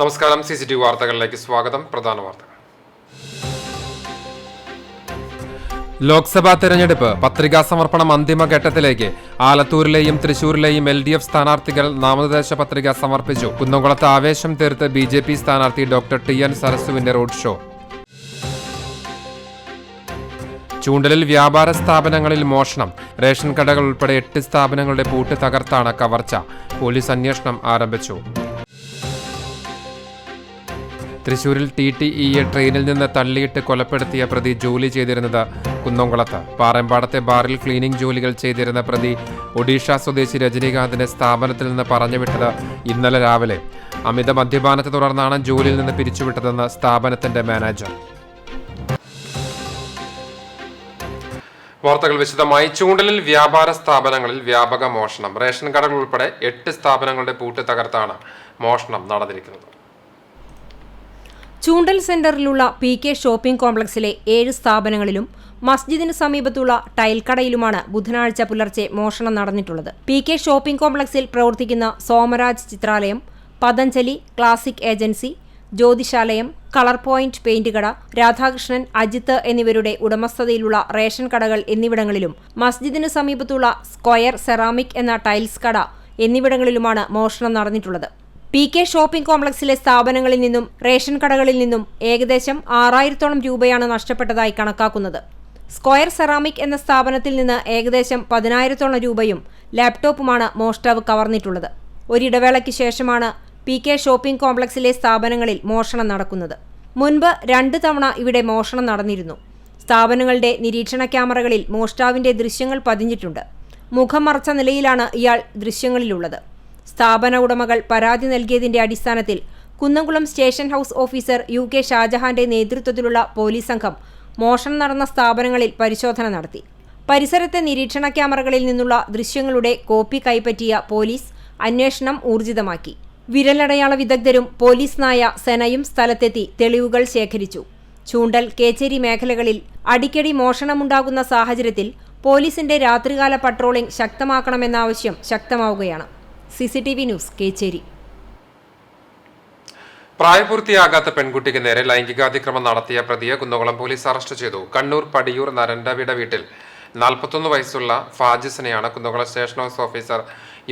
നമസ്കാരം. CCTV വാർത്തകളിലേക്ക് സ്വാഗതം. പ്രധാന വാർത്തകൾ. ലോക്സഭാ തെരഞ്ഞെടുപ്പ് പത്രികാ സമർപ്പണം അന്തിമഘട്ടത്തിലേക്ക്. ആലത്തൂരിലെയും തൃശൂരിലെയും LDF സ്ഥാനാർത്ഥികൾ നാമനിർദ്ദേശ പത്രിക സമർപ്പിച്ചു. കുന്നംകുളത്ത് ആവേശം തീർത്ത് BJP സ്ഥാനാർത്ഥി ഡോക്ടർ TN സരസുവിന്റെ റോഡ് ഷോ. ചൂണ്ടലിൽ വ്യാപാര സ്ഥാപനങ്ങളിൽ മോഷണം. റേഷൻ കടകൾ ഉൾപ്പെടെ 8 സ്ഥാപനങ്ങളുടെ പൂട്ട് തകർത്താണ് കവർച്ച. പോലീസ് അന്വേഷണം ആരംഭിച്ചു. തൃശൂരിൽ TTEയെ ട്രെയിനിൽ നിന്ന് തള്ളിയിട്ട് കൊലപ്പെടുത്തിയ പ്രതി ജോലി ചെയ്തിരുന്നത് കുന്നംകുളത്ത്. പാറമ്പാടത്തെ ബാറിൽ ക്ലീനിംഗ് ജോലികൾ ചെയ്തിരുന്ന പ്രതി ഒഡീഷ സ്വദേശി രജനീകാന്തിനെ സ്ഥാപനത്തിൽ നിന്ന് പറഞ്ഞുവിട്ടത് ഇന്നലെ രാവിലെ. അമിത മദ്യപാനത്തെ തുടർന്നാണ് ജോലിയിൽ നിന്ന് പിരിച്ചുവിട്ടതെന്ന് സ്ഥാപനത്തിന്റെ മാനേജർ. വാർത്തകൾ വിശദമായി. ചൂണ്ടലിൽ വ്യാപാര സ്ഥാപനങ്ങളിൽ വ്യാപക മോഷണം. റേഷൻ കടകൾ ഉൾപ്പെടെ 8 സ്ഥാപനങ്ങളുടെ പൂട്ട് തകർത്താണ് മോഷണം നടന്നിരിക്കുന്നത്. ചൂണ്ടൽ സെന്ററിലുള്ള PK ഷോപ്പിംഗ് കോംപ്ലക്സിലെ 7 സ്ഥാപനങ്ങളിലും മസ്ജിദിന് സമീപത്തുള്ള ടൈൽക്കടയിലുമാണ് ബുധനാഴ്ച പുലർച്ചെ മോഷണം നടന്നിട്ടുള്ളത്. PK ഷോപ്പിംഗ് കോംപ്ലക്സിൽ പ്രവർത്തിക്കുന്ന Somaraj Chithralayam, Patanjali classic agency, Jyothishalayam, colour point paint കട, രാധാകൃഷ്ണൻ, അജിത്ത് എന്നിവരുടെ ഉടമസ്ഥതയിലുള്ള റേഷൻ കടകൾ എന്നിവിടങ്ങളിലും മസ്ജിദിന് സമീപത്തുള്ള സ്ക്വയർ സെറാമിക് എന്ന ടൈൽസ് കട എന്നിവിടങ്ങളിലുമാണ് മോഷണം നടന്നിട്ടുള്ളത്. PK ഷോപ്പിംഗ് കോംപ്ലക്സിലെ സ്ഥാപനങ്ങളിൽ നിന്നും റേഷൻ കടകളിൽ നിന്നും ഏകദേശം 6000-ഓളം രൂപയാണ് നഷ്ടപ്പെട്ടതായി കണക്കാക്കുന്നത്. സ്ക്വയർ സെറാമിക് എന്ന സ്ഥാപനത്തിൽ നിന്ന് ഏകദേശം 10,000-ഓളം രൂപയും ലാപ്ടോപ്പുമാണ് മോഷ്ടാവ് കവർന്നിട്ടുള്ളത്. ഒരിടവേളയ്ക്ക് ശേഷമാണ് PK ഷോപ്പിംഗ് കോംപ്ലക്സിലെ സ്ഥാപനങ്ങളിൽ മോഷണം നടക്കുന്നത്. മുൻപ് 2 തവണ ഇവിടെ മോഷണം നടന്നിരുന്നു. സ്ഥാപനങ്ങളുടെ നിരീക്ഷണ ക്യാമറകളിൽ മോഷ്ടാവിന്റെ ദൃശ്യങ്ങൾ പതിഞ്ഞിട്ടുണ്ട്. മുഖം മറച്ച നിലയിലാണ് ഇയാൾ ദൃശ്യങ്ങളിലുള്ളത്. സ്ഥാപന ഉടമകൾ പരാതി നൽകിയതിന്റെ അടിസ്ഥാനത്തിൽ Kunnamkulam station house officer UK ഷാജഹാന്റെ നേതൃത്വത്തിലുള്ള പോലീസ് സംഘം മോഷണം നടന്ന സ്ഥാപനങ്ങളിൽ പരിശോധന നടത്തി. പരിസരത്തെ നിരീക്ഷണ ക്യാമറകളിൽ നിന്നുള്ള ദൃശ്യങ്ങളുടെ കോപ്പി കൈപ്പറ്റിയ പോലീസ് അന്വേഷണം ഊർജിതമാക്കി. വിരലടയാള വിദഗ്ധരും പോലീസ് നായ സെനയും സ്ഥലത്തെത്തി തെളിവുകൾ ശേഖരിച്ചു. ചൂണ്ടൽ, കേച്ചേരി മേഖലകളിൽ അടിക്കടി മോഷണമുണ്ടാകുന്ന സാഹചര്യത്തിൽ പോലീസിന്റെ രാത്രികാല പട്രോളിംഗ് ശക്തമാക്കണമെന്ന ആവശ്യം ശക്തമാവുകയാണ്. CCTV news, Kecheri. പ്രായപൂർത്തിയാകാത്ത പെൺകുട്ടിക്ക് നേരെ ലൈംഗികാതിക്രമം നടത്തിയ പ്രതിയെ കുന്നംകുളം പോലീസ് അറസ്റ്റ് ചെയ്തു. കണ്ണൂർ പടിയൂർ നരണ്ടവിട വീട്ടിൽ 41 വയസ്സുള്ള ഫാജിസിനെയാണ് Kunnamkulam station house officer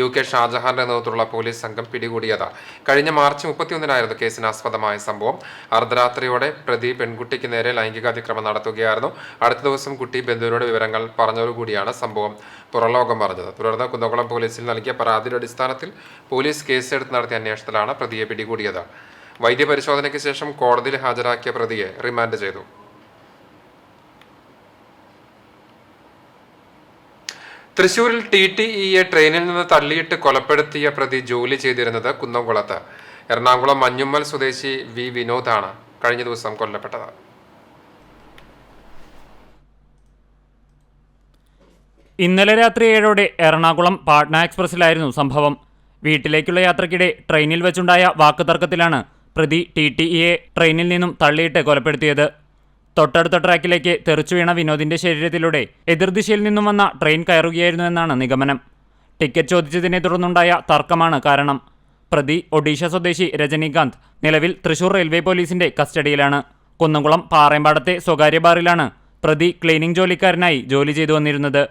UK ഷാജഹാന്റെ നേതൃത്വത്തിലുള്ള പോലീസ് സംഘം പിടികൂടിയത്. കഴിഞ്ഞ മാർച്ച് 31-നായിരുന്നു കേസിന് ആസ്പദമായ സംഭവം. അർദ്ധരാത്രിയോടെ പ്രതി പെൺകുട്ടിക്ക് നേരെ ലൈംഗികാതിക്രമം നടത്തുകയായിരുന്നു. അടുത്ത ദിവസം കുട്ടി ബന്ധുവിനോട് വിവരങ്ങൾ പറഞ്ഞതോടുകൂടിയാണ് സംഭവം പുറലോകം പറഞ്ഞത്. തുടർന്ന് കുന്നംകുളം പോലീസിൽ നൽകിയ പരാതിയുടെ അടിസ്ഥാനത്തിൽ പോലീസ് കേസെടുത്ത് നടത്തിയ അന്വേഷണത്തിലാണ് പ്രതിയെ പിടികൂടിയത്. വൈദ്യപരിശോധനയ്ക്ക് ശേഷം കോടതിയിൽ ഹാജരാക്കിയ പ്രതിയെ റിമാൻഡ് ചെയ്തു. തൃശൂരിൽ TTEയെ ട്രെയിനിൽ നിന്ന് തള്ളിയിട്ട് കൊലപ്പെടുത്തിയ പ്രതി ജോലി ചെയ്തിരുന്നത് കുന്നംകുളത്ത്. എറണാകുളം മഞ്ഞുമ്മൽ സ്വദേശി V വിനോദാണ് കഴിഞ്ഞ ദിവസം കൊല്ലപ്പെട്ടത്. ഇന്നലെ രാത്രി 7-ഓടെ എറണാകുളം പാട്ന എക്സ്പ്രസിലായിരുന്നു സംഭവം. വീട്ടിലേക്കുള്ള യാത്രയ്ക്കിടെ ട്രെയിനിൽ വെച്ചുണ്ടായ വാക്കുതർക്കത്തിലാണ് പ്രതി TTEയെ ട്രെയിനിൽ നിന്നും തള്ളിയിട്ട് കൊലപ്പെടുത്തിയത്. തൊട്ടടുത്ത ട്രാക്കിലേക്ക് തെറിച്ചു വീണ വിനോദിന്റെ ശരീരത്തിലൂടെ എതിർദിശയിൽ നിന്നും വന്ന ട്രെയിൻ കയറുകയായിരുന്നുവെന്നാണ് നിഗമനം. ടിക്കറ്റ് ചോദിച്ചതിനെ തുടർന്നുണ്ടായ തർക്കമാണ് കാരണം. പ്രതി ഒഡീഷ സ്വദേശി രജനീകാന്ത് നിലവിൽ തൃശൂർ റെയിൽവേ പോലീസിന്റെ കസ്റ്റഡിയിലാണ്. കുന്നംകുളം പാറമ്പാടത്തെ സ്വകാര്യ ബാറിലാണ് പ്രതി ക്ലീനിംഗ് ജോലിക്കാരനായി ജോലി ചെയ്തു വന്നിരുന്നത്.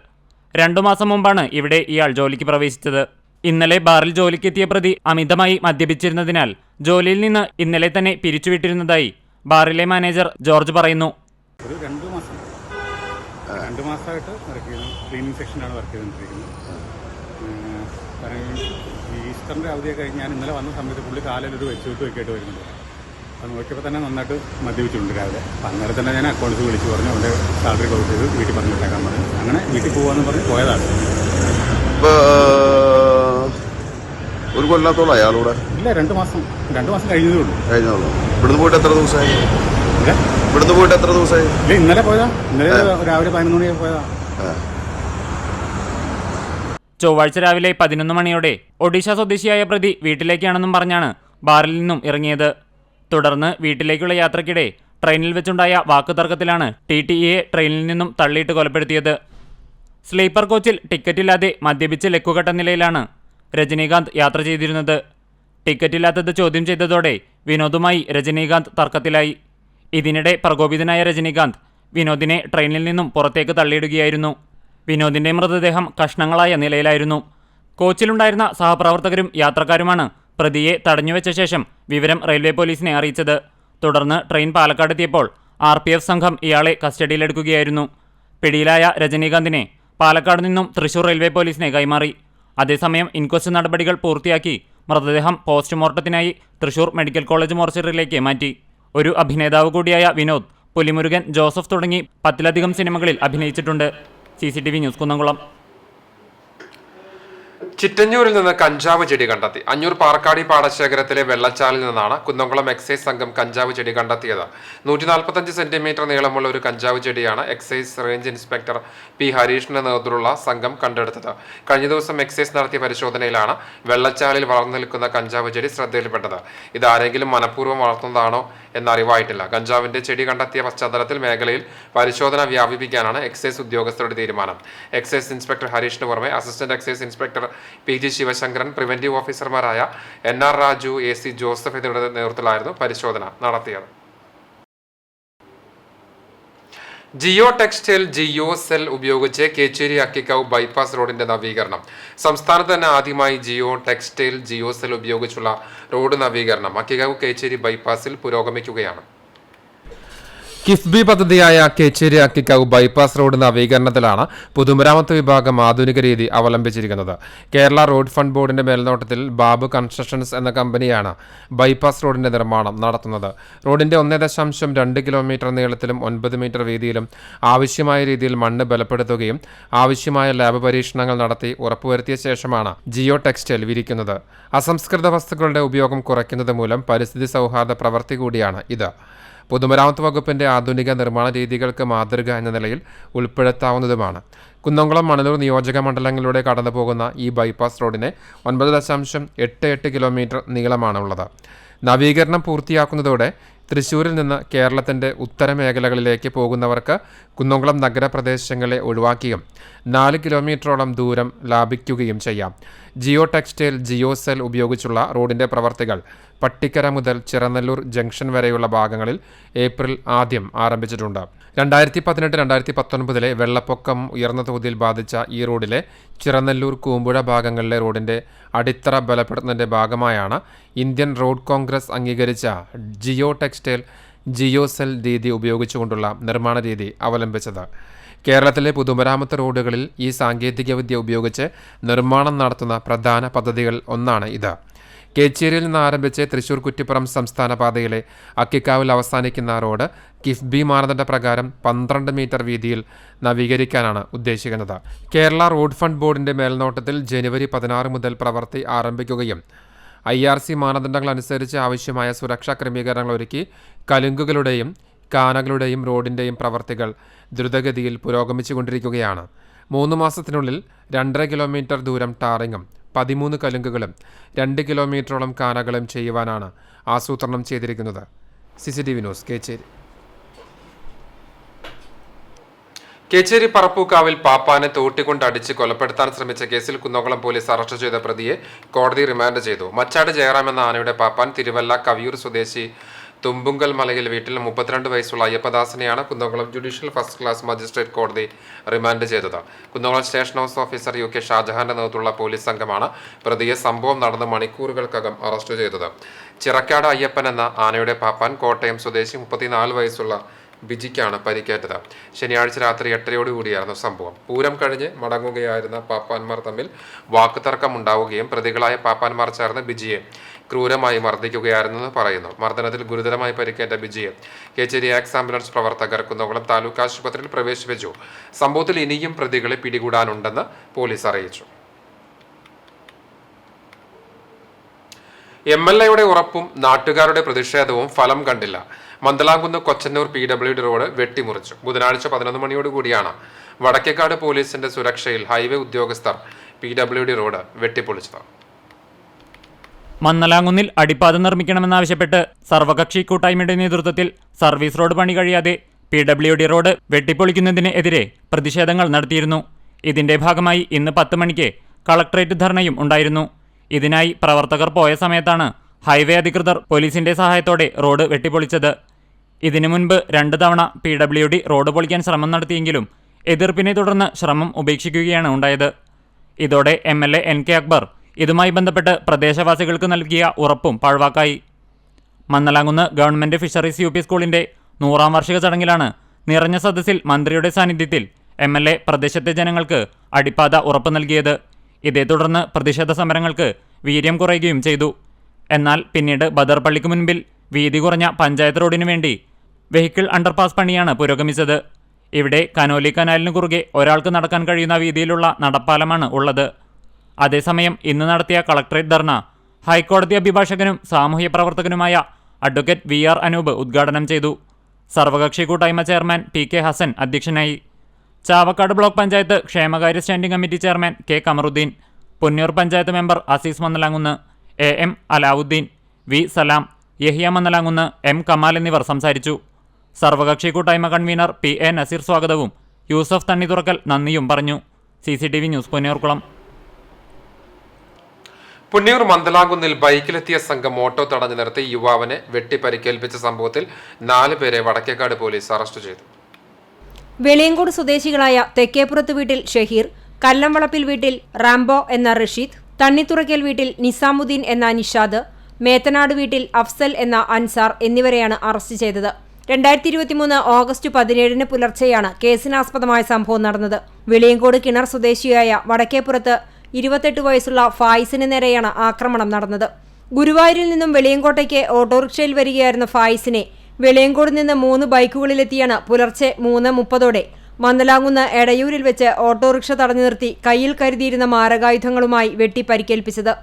2 മാസം മുമ്പാണ് ഇവിടെ ഇയാൾ ജോലിക്ക് പ്രവേശിച്ചത്. ഇന്നലെ ബാറിൽ ജോലിക്കെത്തിയ പ്രതി അമിതമായി മദ്യപിച്ചിരുന്നതിനാൽ ജോലിയിൽ നിന്ന് ഇന്നലെ തന്നെ പിരിച്ചുവിട്ടിരുന്നതായി ബാറിലെ മാനേജർ ജോർജ് പറയുന്നു. ഒരു 2 മാസമായിട്ട് വർക്ക് ചെയ്യുന്നു. ക്ലീനിങ് സെക്ഷനാണ് വർക്ക് ചെയ്തുകൊണ്ടിരിക്കുന്നത്. ഈസ്റ്ററിൻ്റെ അവധിയൊക്കെ കഴിഞ്ഞ് ഞാൻ ഇന്നലെ വന്ന സമയത്ത് പുള്ളി കാലിലൊരു വെച്ചുവിട്ടൊക്കെ ആയിട്ട് വരുന്നുണ്ട്. അത് നോക്കിയപ്പോൾ തന്നെ നന്നായിട്ട് മദ്യപിച്ചിട്ടുണ്ട് രാവിലെ. അപ്പം അന്നേരം തന്നെ ഞാൻ അക്കൗണ്ട്സ് വിളിച്ച് പറഞ്ഞു അവൻ്റെ സാലറി ക്ലോസ് ചെയ്ത് വീട്ടിൽ പറഞ്ഞു വിട്ടേക്കാൻ പറഞ്ഞു. അങ്ങനെ വീട്ടിൽ പോകാമെന്ന് പറഞ്ഞ് പോയതാണ്. ഒരു കൊല്ലത്തോളം അയാളൂടെ ഇല്ല, 2 മാസം കഴിഞ്ഞതേ ഉള്ളൂ. ഇവിടുന്ന് പോയിട്ട് എത്ര ദിവസമായി? ഇല്ല, ഇന്നലെ പോയതാ. ഇന്നലെ രാവിലെ 11 മണിയായി പോയതാ. ചൊവ്വാഴ്ച രാവിലെ 11 മണിയോടെ ഒഡീഷ സ്വദേശിയായ പ്രതി വീട്ടിലേക്കാണെന്നും പറഞ്ഞാണ് ബാറിൽ നിന്നും ഇറങ്ങിയത്. തുടർന്ന് വീട്ടിലേക്കുള്ള യാത്രയ്ക്കിടെ ട്രെയിനിൽ വെച്ചുണ്ടായ വാക്കുതർക്കത്തിലാണ് TTEയെ ട്രെയിനിൽ നിന്നും തള്ളിയിട്ട് കൊലപ്പെടുത്തിയത്. സ്ലീപ്പർ കോച്ചിൽ ടിക്കറ്റില്ലാതെ മദ്യപിച്ച് ലക്കുകെട്ട നിലയിലാണ് രജനീകാന്ത് യാത്ര ചെയ്തിരുന്നത്. ടിക്കറ്റില്ലാത്തത് ചോദ്യം ചെയ്തതോടെ വിനോദുമായി രജനീകാന്ത് തർക്കത്തിലായി. ഇതിനിടെ പ്രകോപിതനായ രജനീകാന്ത് വിനോദിനെ ട്രെയിനിൽ നിന്നും പുറത്തേക്ക് തള്ളിയിടുകയായിരുന്നു. വിനോദിന്റെ മൃതദേഹം കഷ്ണങ്ങളായ നിലയിലായിരുന്നു. കോച്ചിലുണ്ടായിരുന്ന സഹപ്രവർത്തകരും യാത്രക്കാരുമാണ് പ്രതിയെ തടഞ്ഞുവെച്ച ശേഷം വിവരം റെയിൽവേ പോലീസിനെ അറിയിച്ചത്. തുടർന്ന് ട്രെയിൻ പാലക്കാടെത്തിയപ്പോൾ RPF സംഘം ഇയാളെ കസ്റ്റഡിയിലെടുക്കുകയായിരുന്നു. പിടിയിലായ രജനീകാന്തിനെ പാലക്കാട് നിന്നും തൃശൂർ റെയിൽവേ പോലീസിനെ കൈമാറി. അതേസമയം ഇൻക്വസ്റ്റ് നടപടികൾ പൂർത്തിയാക്കി മൃതദേഹം പോസ്റ്റ്മോർട്ടത്തിനായി തൃശൂർ മെഡിക്കൽ കോളേജ് മോർച്ചറിയിലേക്ക് മാറ്റി. ഒരു അഭിനേതാവ് കൂടിയായ വിനോദ് പുലിമുരുകൻ, ജോസഫ് തുടങ്ങി 10ലധികം സിനിമകളിൽ അഭിനയിച്ചിട്ടുണ്ട്. CCTV news Kunnamkulam. ചിറ്റഞ്ഞൂരിൽ നിന്ന് കഞ്ചാവ് ചെടി കണ്ടെത്തി. അഞ്ഞൂർ പാർക്കാടി പാടശേഖരത്തിലെ വെള്ളച്ചാലിൽ നിന്നാണ് കുന്നംകുളം എക്സൈസ് സംഘം കഞ്ചാവ് ചെടി കണ്ടെത്തിയത്. 145 സെന്റിമീറ്റർ നീളമുള്ള ഒരു കഞ്ചാവ് ചെടിയാണ് എക്സൈസ് റേഞ്ച് ഇൻസ്പെക്ടർ P. ഹരീഷിന്റെ നേതൃത്വത്തിലുള്ള സംഘം കണ്ടെടുത്തത്. കഴിഞ്ഞ ദിവസം എക്സൈസ് നടത്തിയ പരിശോധനയിലാണ് വെള്ളച്ചാലിൽ വളർന്നു നിൽക്കുന്ന കഞ്ചാവ് ചെടി ശ്രദ്ധയിൽപ്പെട്ടത്. ഇത് ആരെങ്കിലും മനഃപൂർവ്വം വളർത്തുന്നതാണോ എന്നറിവായിട്ടില്ല. കഞ്ചാവിന്റെ ചെടി കണ്ടെത്തിയ പശ്ചാത്തലത്തിൽ മേഖലയിൽ പരിശോധന വ്യാപിപ്പിക്കാനാണ് എക്സൈസ് ഉദ്യോഗസ്ഥരുടെ തീരുമാനം. എക്സൈസ് ഇൻസ്പെക്ടർ ഹരീഷിന് പുറമെ assistant excise inspector PG Sivasankaran, preventive ഓഫീസർമാരായ NR രാജു, AC ജോസഫ് എന്നിവരുടെ നേതൃത്വത്തിലായിരുന്നു പരിശോധന നടത്തിയത്. ജിയോ ടെക്സ്റ്റൈൽ ജിയോ സെൽ ഉപയോഗിച്ച് കേച്ചേരി അക്കിക്കാവ് ബൈപ്പാസ് റോഡിന്റെ നവീകരണം. സംസ്ഥാനത്ത് തന്നെ ആദ്യമായി ജിയോ ടെക്സ്റ്റൈൽ ജിയോ സെൽ ഉപയോഗിച്ചുള്ള റോഡ് നവീകരണം അക്കിക്കാവ് കേച്ചേരി ബൈപ്പാസിൽ പുരോഗമിക്കുകയാണ്. കിഫ്ബി പദ്ധതിയായ കേച്ചേരി അക്കിക്കാവ് ബൈപ്പാസ് റോഡ് നവീകരണത്തിലാണ് പൊതുമരാമത്ത് വിഭാഗം ആധുനിക രീതി അവലംബിച്ചിരിക്കുന്നത്. കേരള റോഡ് ഫണ്ട് ബോർഡിന്റെ മേൽനോട്ടത്തിൽ ബാബു കൺസ്ട്രക്ഷൻസ് എന്ന കമ്പനിയാണ് ബൈപ്പാസ് റോഡിന്റെ നിർമ്മാണം നടത്തുന്നത്. റോഡിന്റെ 1.2 കിലോമീറ്റർ നീളത്തിലും 9 മീറ്റർ വീതിയിലും ആവശ്യമായ രീതിയിൽ മണ്ണ് ബലപ്പെടുത്തുകയും ആവശ്യമായ ലാബ് പരീക്ഷണങ്ങൾ നടത്തി ഉറപ്പുവരുത്തിയ ശേഷമാണ് ജിയോ ടെക്സ്റ്റൈൽ വിരിക്കുന്നത്. അസംസ്കൃത വസ്തുക്കളുടെ ഉപയോഗം കുറയ്ക്കുന്നത് മൂലം പരിസ്ഥിതി സൗഹാർദ്ദ പ്രവൃത്തി കൂടിയാണ് ഇത്. പൊതുമരാമത്ത് വകുപ്പിന്റെ ആധുനിക നിർമ്മാണ രീതികൾക്ക് മാതൃക എന്ന നിലയിൽ ഉൾപ്പെടുത്താവുന്നതുമാണ്. കുന്നംകുളം, മണലൂർ നിയോജക മണ്ഡലങ്ങളിലൂടെ കടന്നുപോകുന്ന ഈ ബൈപ്പാസ് റോഡിന് 9.88 കിലോമീറ്റർ നീളമാണുള്ളത്. നവീകരണം പൂർത്തിയാക്കുന്നതോടെ തൃശ്ശൂരിൽ നിന്ന് കേരളത്തിൻ്റെ ഉത്തര മേഖലകളിലേക്ക് പോകുന്നവർക്ക് കുന്നംകുളം നഗരപ്രദേശങ്ങളെ ഒഴിവാക്കിയും 4 കിലോമീറ്ററോളം ദൂരം ലാഭിക്കുകയും ചെയ്യാം. ജിയോ ടെക്സ്റ്റൈൽ ജിയോ സെൽ ഉപയോഗിച്ചുള്ള റോഡിൻ്റെ പ്രവർത്തികൾ പട്ടിക്കര മുതൽ ചിറനല്ലൂർ ജംഗ്ഷൻ വരെയുള്ള ഭാഗങ്ങളിൽ ഏപ്രിൽ ആദ്യം ആരംഭിച്ചിട്ടുണ്ട്. 2018-2019 വെള്ളപ്പൊക്കം ഉയർന്ന തോതിൽ ബാധിച്ച ഈ റോഡിലെ ചിറനല്ലൂർ, കൂമ്പുഴ ഭാഗങ്ങളിലെ റോഡിൻ്റെ അടിത്തറ ബലപ്പെടുത്തുന്നതിൻ്റെ ഭാഗമായാണ് ഇന്ത്യൻ റോഡ് കോൺഗ്രസ് അംഗീകരിച്ച ജിയോ ടെക്സ്റ്റൈൽ ജിയോ സെൽ രീതി ഉപയോഗിച്ചുകൊണ്ടുള്ള നിർമ്മാണ രീതി അവലംബിച്ചത്. കേരളത്തിലെ പൊതുമരാമത്ത് റോഡുകളിൽ ഈ സാങ്കേതികവിദ്യ ഉപയോഗിച്ച് നിർമ്മാണം നടത്തുന്ന പ്രധാന പദ്ധതികളിൽ ഒന്നാണ് ഇത്. കേച്ചേരിയിൽ നിന്ന് ആരംഭിച്ച് തൃശൂർ കുറ്റിപ്പുറം സംസ്ഥാന പാതയിലെ അക്കിക്കാവിൽ അവസാനിക്കുന്ന റോഡ് കിഫ്ബി മാനദണ്ഡ പ്രകാരം 12 മീറ്റർ വീതിയിൽ നവീകരിക്കാനാണ് ഉദ്ദേശിക്കുന്നത്. കേരള റോഡ് ഫണ്ട് ബോർഡിന്റെ മേൽനോട്ടത്തിൽ ജനുവരി 16 മുതൽ പ്രവൃത്തി ആരംഭിക്കുകയും IRC മാനദണ്ഡങ്ങൾ അനുസരിച്ച് ആവശ്യമായ സുരക്ഷാ ക്രമീകരണങ്ങൾ ഒരുക്കി കലുങ്കുകളുടെയും കാനകളുടെയും റോഡിൻ്റെയും പ്രവർത്തികൾ ദ്രുതഗതിയിൽ പുരോഗമിച്ചുകൊണ്ടിരിക്കുകയാണ്. 3 മാസത്തിനുള്ളിൽ 2.5 കിലോമീറ്റർ ദൂരം ടാറിങ്ങും 13 കലുങ്കുകളും 2 കിലോമീറ്ററോളം കാനകളും ചെയ്യുവാനാണ് ആസൂത്രണം ചെയ്തിരിക്കുന്നത്. CCTV news, Kechery. കേച്ചേരി പറപ്പൂക്കാവിൽ പാപ്പാനെ തോട്ടിക്കൊണ്ട് അടിച്ച് കൊലപ്പെടുത്താൻ ശ്രമിച്ച കേസിൽ കുന്നംകുളം പോലീസ് അറസ്റ്റ് ചെയ്ത പ്രതിയെ കോടതി റിമാൻഡ് ചെയ്തു. മച്ചാട് ജയറാം എന്ന ആനയുടെ പാപ്പാൻ തിരുവല്ല കവിയൂർ സ്വദേശി തുമ്പുങ്കൽ മലയിൽ വീട്ടിൽ 32 വയസ്സുള്ള അയ്യപ്പദാസിനെയാണ് Kunnamkulam judicial first class magistrate കോടതി റിമാൻഡ് ചെയ്തത്. Kunnamkulam station house officer UK ഷാജഹാന്റെ നേതൃത്വത്തിലുള്ള പോലീസ് സംഘമാണ് പ്രതിയെ സംഭവം നടന്ന മണിക്കൂറുകൾക്കകം അറസ്റ്റ് ചെയ്തത്. ചിറക്കാട് അയ്യപ്പൻ എന്ന ആനയുടെ പാപ്പാൻ കോട്ടയം സ്വദേശി 34 വയസ്സുള്ള ബിജിക്കാണ് പരിക്കേറ്റത്. ശനിയാഴ്ച രാത്രി 8:30 സംഭവം. പൂരം കഴിഞ്ഞ് മടങ്ങുകയായിരുന്ന പാപ്പാന്മാർ തമ്മിൽ വാക്കുതർക്കം ഉണ്ടാവുകയും പ്രതികളായ പാപ്പാന്മാർ ചേർന്ന് ബിജിയെ ക്രൂരമായി മർദ്ദിക്കുകയായിരുന്നെന്ന് പറയുന്നു. മർദ്ദനത്തിൽ ഗുരുതരമായി പരിക്കേറ്റ ബിജിയെ കേച്ചേരി ആക്സ് ആംബുലൻസ് പ്രവർത്തകർ കുന്നംകുളം താലൂക്ക് ആശുപത്രിയിൽ പ്രവേശിപ്പിച്ചു. സംഭവത്തിൽ ഇനിയും പ്രതികളെ പിടികൂടാനുണ്ടെന്ന് പോലീസ് അറിയിച്ചു. MLAയുടെ ഉറപ്പും നാട്ടുകാരുടെ പ്രതിഷേധവും ഫലം കണ്ടില്ല. മന്ദലാംകുന്ന് കൊച്ചന്നൂർ PWD റോഡ് വെട്ടിമുറിച്ചു. ബുധനാഴ്ച 11 മണിയോടുകൂടിയാണ് വടക്കേക്കാട് പോലീസിന്റെ സുരക്ഷയിൽ ഹൈവേ ഉദ്യോഗസ്ഥർ PWD റോഡ് വെട്ടിപ്പൊളിച്ചത്. മന്നലാങ്കുന്നിൽ അടിപ്പാത നിർമ്മിക്കണമെന്നാവശ്യപ്പെട്ട് സർവകക്ഷി കൂട്ടായ്മയുടെ നേതൃത്വത്തിൽ സർവീസ് റോഡ് പണി കഴിയാതെ PWD റോഡ് വെട്ടിപ്പൊളിക്കുന്നതിനെതിരെ പ്രതിഷേധങ്ങൾ നടത്തിയിരുന്നു. ഇതിന്റെ ഭാഗമായി ഇന്ന് 10 മണിക്ക് കളക്ടറേറ്റ് ധർണയും ഉണ്ടായിരുന്നു. ഇതിനായി പ്രവർത്തകർ പോയ സമയത്താണ് ഹൈവേ അധികൃതർ പോലീസിന്റെ സഹായത്തോടെ റോഡ് വെട്ടിപ്പൊളിച്ചത്. ഇതിനു മുൻപ് 2 തവണ PWD റോഡ് പൊളിക്കാൻ ശ്രമം നടത്തിയെങ്കിലും എതിർപ്പിനെ തുടർന്ന് ശ്രമം ഉപേക്ഷിക്കുകയാണ് ഉണ്ടായത്. ഇതോടെ MLA NK അക്ബർ ഇതുമായി ബന്ധപ്പെട്ട് പ്രദേശവാസികൾക്ക് നൽകിയ ഉറപ്പും പാഴ്വാക്കായി. മന്നലാങ്കുന്ന് ഗവൺമെന്റ് ഫിഷറീസ് UP സ്കൂളിന്റെ 100ാം വാർഷിക ചടങ്ങിലാണ് നിറഞ്ഞ സദസ്സിൽ മന്ത്രിയുടെ സാന്നിധ്യത്തിൽ MLA പ്രദേശത്തെ ജനങ്ങൾക്ക് അടിപ്പാത ഉറപ്പ് നൽകിയത്. ഇതേ തുടർന്ന് പ്രതിഷേധ സമരങ്ങൾക്ക് വീര്യം കുറയുകയും ചെയ്തു. എന്നാൽ പിന്നീട് ബദർ പള്ളിക്ക് മുൻപിൽ വീതി കുറഞ്ഞ പഞ്ചായത്ത് റോഡിനു വേണ്ടി വെഹിക്കിൾ അണ്ടർപാസ് പണിയാണ് പുരോഗമിച്ചത്. ഇവിടെ കനോലി കനാലിന് കുറുകെ ഒരാൾക്ക് നടക്കാൻ കഴിയുന്ന വീതിയിലുള്ള നടപ്പാലമാണ് ഉള്ളത്. അതേസമയം ഇന്ന് നടത്തിയ കളക്ടറേറ്റ് ധർണ ഹൈക്കോടതി അഭിഭാഷകനും സാമൂഹ്യ പ്രവർത്തകനുമായ അഡ്വക്കേറ്റ് VR അനൂപ് ഉദ്ഘാടനം ചെയ്തു. സർവകക്ഷി കൂട്ടായ്മ ചെയർമാൻ PK ഹസൻ അധ്യക്ഷനായി. ചാവക്കാട് ബ്ലോക്ക് പഞ്ചായത്ത് ക്ഷേമകാര്യ standing committee chairman K Kamaruddeen, Punnur panchayat member Azeez Mannalamkunnu, AM Alavuddeen, V Salam, Yahiya Mannalamkunnu, M Kamal എന്നിവർ സംസാരിച്ചു. സർവകക്ഷി കൂട്ടായ്മ കൺവീനർ PA നസീർ സ്വാഗതവും യൂസഫ് തണ്ണിതുറക്കൽ നന്ദിയും പറഞ്ഞു. CCTV news Punnayurkulam. പുന്നയൂർ മന്ദലാങ്കുന്നിൽ ബൈക്കിലെത്തിയ സംഘം ഓട്ടോ തടഞ്ഞു നിർത്തി യുവാവിനെ വെട്ടി പരിക്കേൽപ്പിച്ച സംഭവത്തിൽ 4 പേരെ വടക്കേക്കാട് പോലീസ് അറസ്റ്റ് ചെയ്തു. വെളിയങ്കോട് സ്വദേശികളായ തെക്കേപ്പുറത്ത് വീട്ടിൽ ഷഹീർ, കല്ലംവളപ്പിൽ വീട്ടിൽ റാംബോ എന്ന റഷീദ്, തണ്ണിത്തുറയ്ക്കൽ വീട്ടിൽ നിസാമുദ്ദീൻ എന്ന നിഷാദ്, മേത്തനാട് വീട്ടിൽ അഫ്സൽ എന്ന അൻസാർ എന്നിവരെയാണ് അറസ്റ്റ് ചെയ്തത്. 2023 ഓഗസ്റ്റ് 17 പുലർച്ചെയാണ് കേസിനാസ്പദമായ സംഭവം നടന്നത്. വെളിയങ്കോട് കിണർ സ്വദേശിയായ വടക്കേപ്പുറത്ത് 28 വയസ്സുള്ള ഫായിസിന് നേരെയാണ് ആക്രമണം നടന്നത്. ഗുരുവായൂരിൽ നിന്നും വെളിയങ്കോട്ടേക്ക് ഓട്ടോറിക്ഷയിൽ വരികയായിരുന്ന ഫായിസിനെ വെളിയങ്കോട് നിന്ന് 3 ബൈക്കുകളിലെത്തിയാണ് പുലർച്ചെ 3:30 മന്ദലാങ്കുന്ന് എടയൂരിൽ വെച്ച് ഓട്ടോറിക്ഷ തടഞ്ഞു നിർത്തി കയ്യിൽ കരുതിയിരുന്ന മാരകായുധങ്ങളുമായി വെട്ടി പരിക്കേൽപ്പിച്ചത്.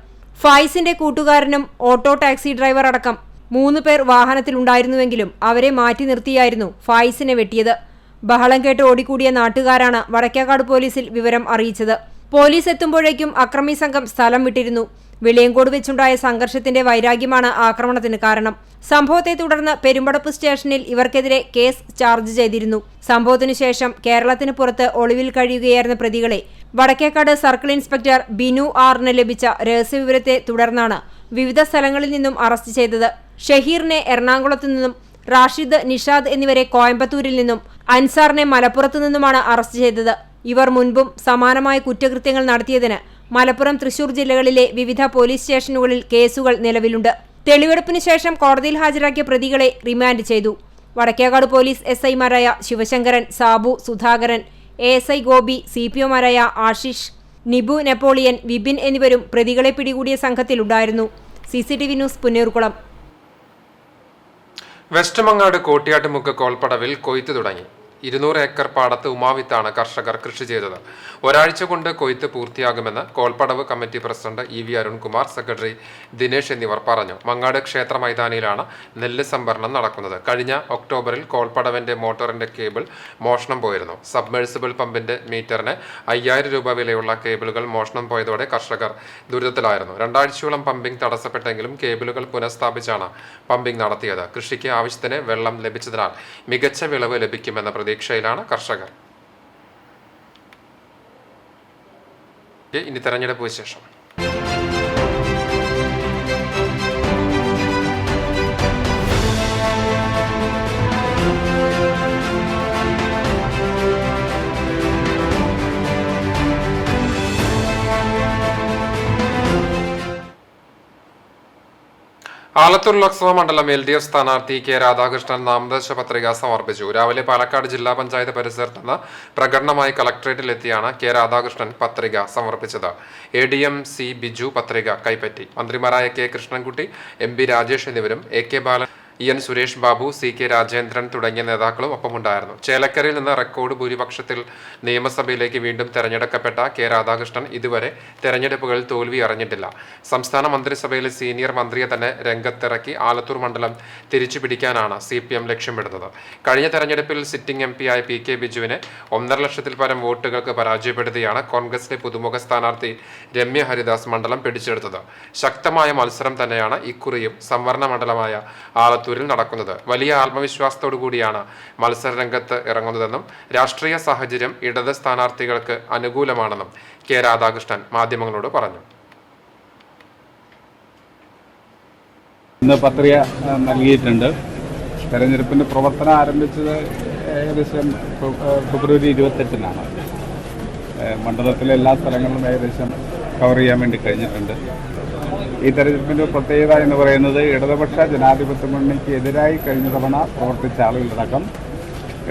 ഫായിസിന്റെ കൂട്ടുകാരനും ഓട്ടോ ടാക്സി ഡ്രൈവർ അടക്കം 3 പേർ വാഹനത്തിലുണ്ടായിരുന്നുവെങ്കിലും അവരെ മാറ്റി നിർത്തിയായിരുന്നു ഫായിസിനെ വെട്ടിയത്. ബഹളം കേട്ട് ഓടിക്കൂടിയ നാട്ടുകാരാണ് വടക്കേക്കാട് പോലീസിൽ വിവരം അറിയിച്ചത്. പോലീസ് എത്തുമ്പോഴേക്കും അക്രമി സംഘം സ്ഥലം വിട്ടിരുന്നു. വെളിയങ്കോട് വെച്ചുണ്ടായ സംഘർഷത്തിന്റെ വൈരാഗ്യമാണ് ആക്രമണത്തിന് കാരണം. സംഭവത്തെ തുടർന്ന് പെരുമ്പടപ്പ് സ്റ്റേഷനിൽ ഇവർക്കെതിരെ കേസ് ചാർജ് ചെയ്തിരുന്നു. സംഭവത്തിനു ശേഷം കേരളത്തിന് പുറത്ത് ഒളിവിൽ കഴിയുകയായിരുന്ന പ്രതികളെ വടക്കേക്കാട് സർക്കിൾ ഇൻസ്പെക്ടർ ബിനു ആറിന് ലഭിച്ച രഹസ്യവിവരത്തെ തുടർന്നാണ് വിവിധ സ്ഥലങ്ങളിൽ നിന്നും അറസ്റ്റ് ചെയ്തത്. ഷഹീറിനെ എറണാകുളത്തു നിന്നും, റാഷിദ്, നിഷാദ് എന്നിവരെ കോയമ്പത്തൂരിൽ നിന്നും, അൻസാറിനെ മലപ്പുറത്തു നിന്നുമാണ് അറസ്റ്റ് ചെയ്തത്. ഇവർ മുൻപും സമാനമായ കുറ്റകൃത്യങ്ങൾ നടത്തിയതിന് മലപ്പുറം, തൃശൂർ ജില്ലകളിലെ വിവിധ പോലീസ് സ്റ്റേഷനുകളിൽ കേസുകൾ നിലവിലുണ്ട്. തെളിവെടുപ്പിന് ശേഷം കോടതിയിൽ ഹാജരാക്കിയ പ്രതികളെ റിമാൻഡ് ചെയ്തു. വടക്കേക്കാട് പോലീസ് SI-മാരായ ശിവശങ്കരൻ, സാബു, സുധാകരൻ, ASI ഗോപി, CPO-മാരായ ആശിഷ്, നിബു, നെപ്പോളിയൻ, വിപിൻ എന്നിവരും പ്രതികളെ പിടികൂടിയ സംഘത്തിലുണ്ടായിരുന്നു. CCTV news Punnayurkulam. West Mangad Kottiyattumukku കോൾപ്പടവിൽ കൊയ്ത്ത് തുടങ്ങി. 200 ഏക്കർ പാടത്ത് ഉമാവിത്താണ് കർഷകർ കൃഷി ചെയ്തത്. ഒരാഴ്ച കൊണ്ട് കൊയ്ത്ത് പൂർത്തിയാകുമെന്ന് കോൾപ്പടവ് committee president EV Arunkumar, secretary Dinesh എന്നിവർ പറഞ്ഞു. മങ്ങാട് ക്ഷേത്ര മൈതാനിയിലാണ് നെല്ല് സംഭരണം നടക്കുന്നത്. കഴിഞ്ഞ ഒക്ടോബറിൽ കോൾപ്പടവിന്റെ മോട്ടോറിന്റെ കേബിൾ മോഷണം പോയിരുന്നു. സബ്മെഴ്സിബിൾ പമ്പിന്റെ മീറ്ററിന് 5000 രൂപ വിലയുള്ള കേബിളുകൾ മോഷണം പോയതോടെ കർഷകർ ദുരിതത്തിലായിരുന്നു. 2 ആഴ്ചയോളം പമ്പിംഗ് തടസ്സപ്പെട്ടെങ്കിലും കേബിളുകൾ പുനഃസ്ഥാപിച്ചാണ് പമ്പിംഗ് നടത്തിയത്. കൃഷിക്ക് ആവശ്യത്തിന് വെള്ളം ലഭിച്ചതിനാൽ മികച്ച വിളവ് ലഭിക്കുമെന്ന പ്രതീക്ഷയിലാണ് കർഷകർ. ഇനി തെരഞ്ഞെടുപ്പ് വിശേഷം. ആലത്തൂർ ലോക്സഭാ മണ്ഡലം LDF സ്ഥാനാർത്ഥി K രാധാകൃഷ്ണൻ നാമനിർദ്ദേശ പത്രിക സമർപ്പിച്ചു. രാവിലെ പാലക്കാട് ജില്ലാ പഞ്ചായത്ത് പരിസരത്ത് നിന്ന് പ്രകടനമായി കളക്ടറേറ്റിലെത്തിയാണ് K രാധാകൃഷ്ണൻ പത്രിക സമർപ്പിച്ചത്. ADM C ബിജു പത്രിക കൈപ്പറ്റി. മന്ത്രിമാരായ K കൃഷ്ണൻകുട്ടി, MB രാജേഷ് എന്നിവരും AK ബാലൻ, EN സുരേഷ് ബാബു, CK രാജേന്ദ്രൻ തുടങ്ങിയ നേതാക്കളും ഒപ്പമുണ്ടായിരുന്നു. ചേലക്കരയിൽ നിന്ന് റെക്കോർഡ് ഭൂരിപക്ഷത്തിൽ നിയമസഭയിലേക്ക് വീണ്ടും തെരഞ്ഞെടുക്കപ്പെട്ട K രാധാകൃഷ്ണൻ ഇതുവരെ തെരഞ്ഞെടുപ്പുകളിൽ തോൽവി അറിഞ്ഞിട്ടില്ല. സംസ്ഥാന മന്ത്രിസഭയിലെ സീനിയർ മന്ത്രിയെ തന്നെ രംഗത്തിറക്കി ആലത്തൂർ മണ്ഡലം തിരിച്ചുപിടിക്കാനാണ് CPM ലക്ഷ്യമിടുന്നത്. കഴിഞ്ഞ തെരഞ്ഞെടുപ്പിൽ സിറ്റിംഗ് MP ആയ PK ബിജുവിനെ 1.5 ലക്ഷത്തിൽ പരം വോട്ടുകൾക്ക് പരാജയപ്പെടുത്തിയാണ് കോൺഗ്രസിലെ പുതുമുഖ സ്ഥാനാർത്ഥി രമ്യ ഹരിദാസ് മണ്ഡലം പിടിച്ചെടുത്തത്. ശക്തമായ മത്സരം തന്നെയാണ് ഇക്കുറിയും സംവരണ മണ്ഡലമായ ആലത്തൂരിൽ നടക്കുന്നത്. വലിയ ആത്മവിശ്വാസത്തോടു കൂടിയാണ് മത്സരരംഗത്ത് ഇറങ്ങുന്നതെന്നും രാഷ്ട്രീയ സാഹചര്യം ഇടത് സ്ഥാനാർത്ഥികൾക്ക് അനുകൂലമാണെന്നും K രാധാകൃഷ്ണൻ മാധ്യമങ്ങളോട് പറഞ്ഞു. ഇന്ന് പത്രിക നൽകിയിട്ടുണ്ട്. തെരഞ്ഞെടുപ്പിൻ്റെ പ്രവർത്തനം ആരംഭിച്ചത് ഏകദേശം ഫെബ്രുവരി 28-നാണ്. മണ്ഡലത്തിലെ എല്ലാ സ്ഥലങ്ങളിലും ഏകദേശം കവർ ചെയ്യാൻ വേണ്ടി കഴിഞ്ഞിട്ടുണ്ട്. ഈ തെരഞ്ഞെടുപ്പിൻ്റെ പ്രത്യേകത എന്ന് പറയുന്നത് ഇടതുപക്ഷ ജനാധിപത്യ മുന്നണിക്ക് എതിരായി കഴിഞ്ഞ തവണ പ്രവർത്തിച്ച ആളുകളടക്കം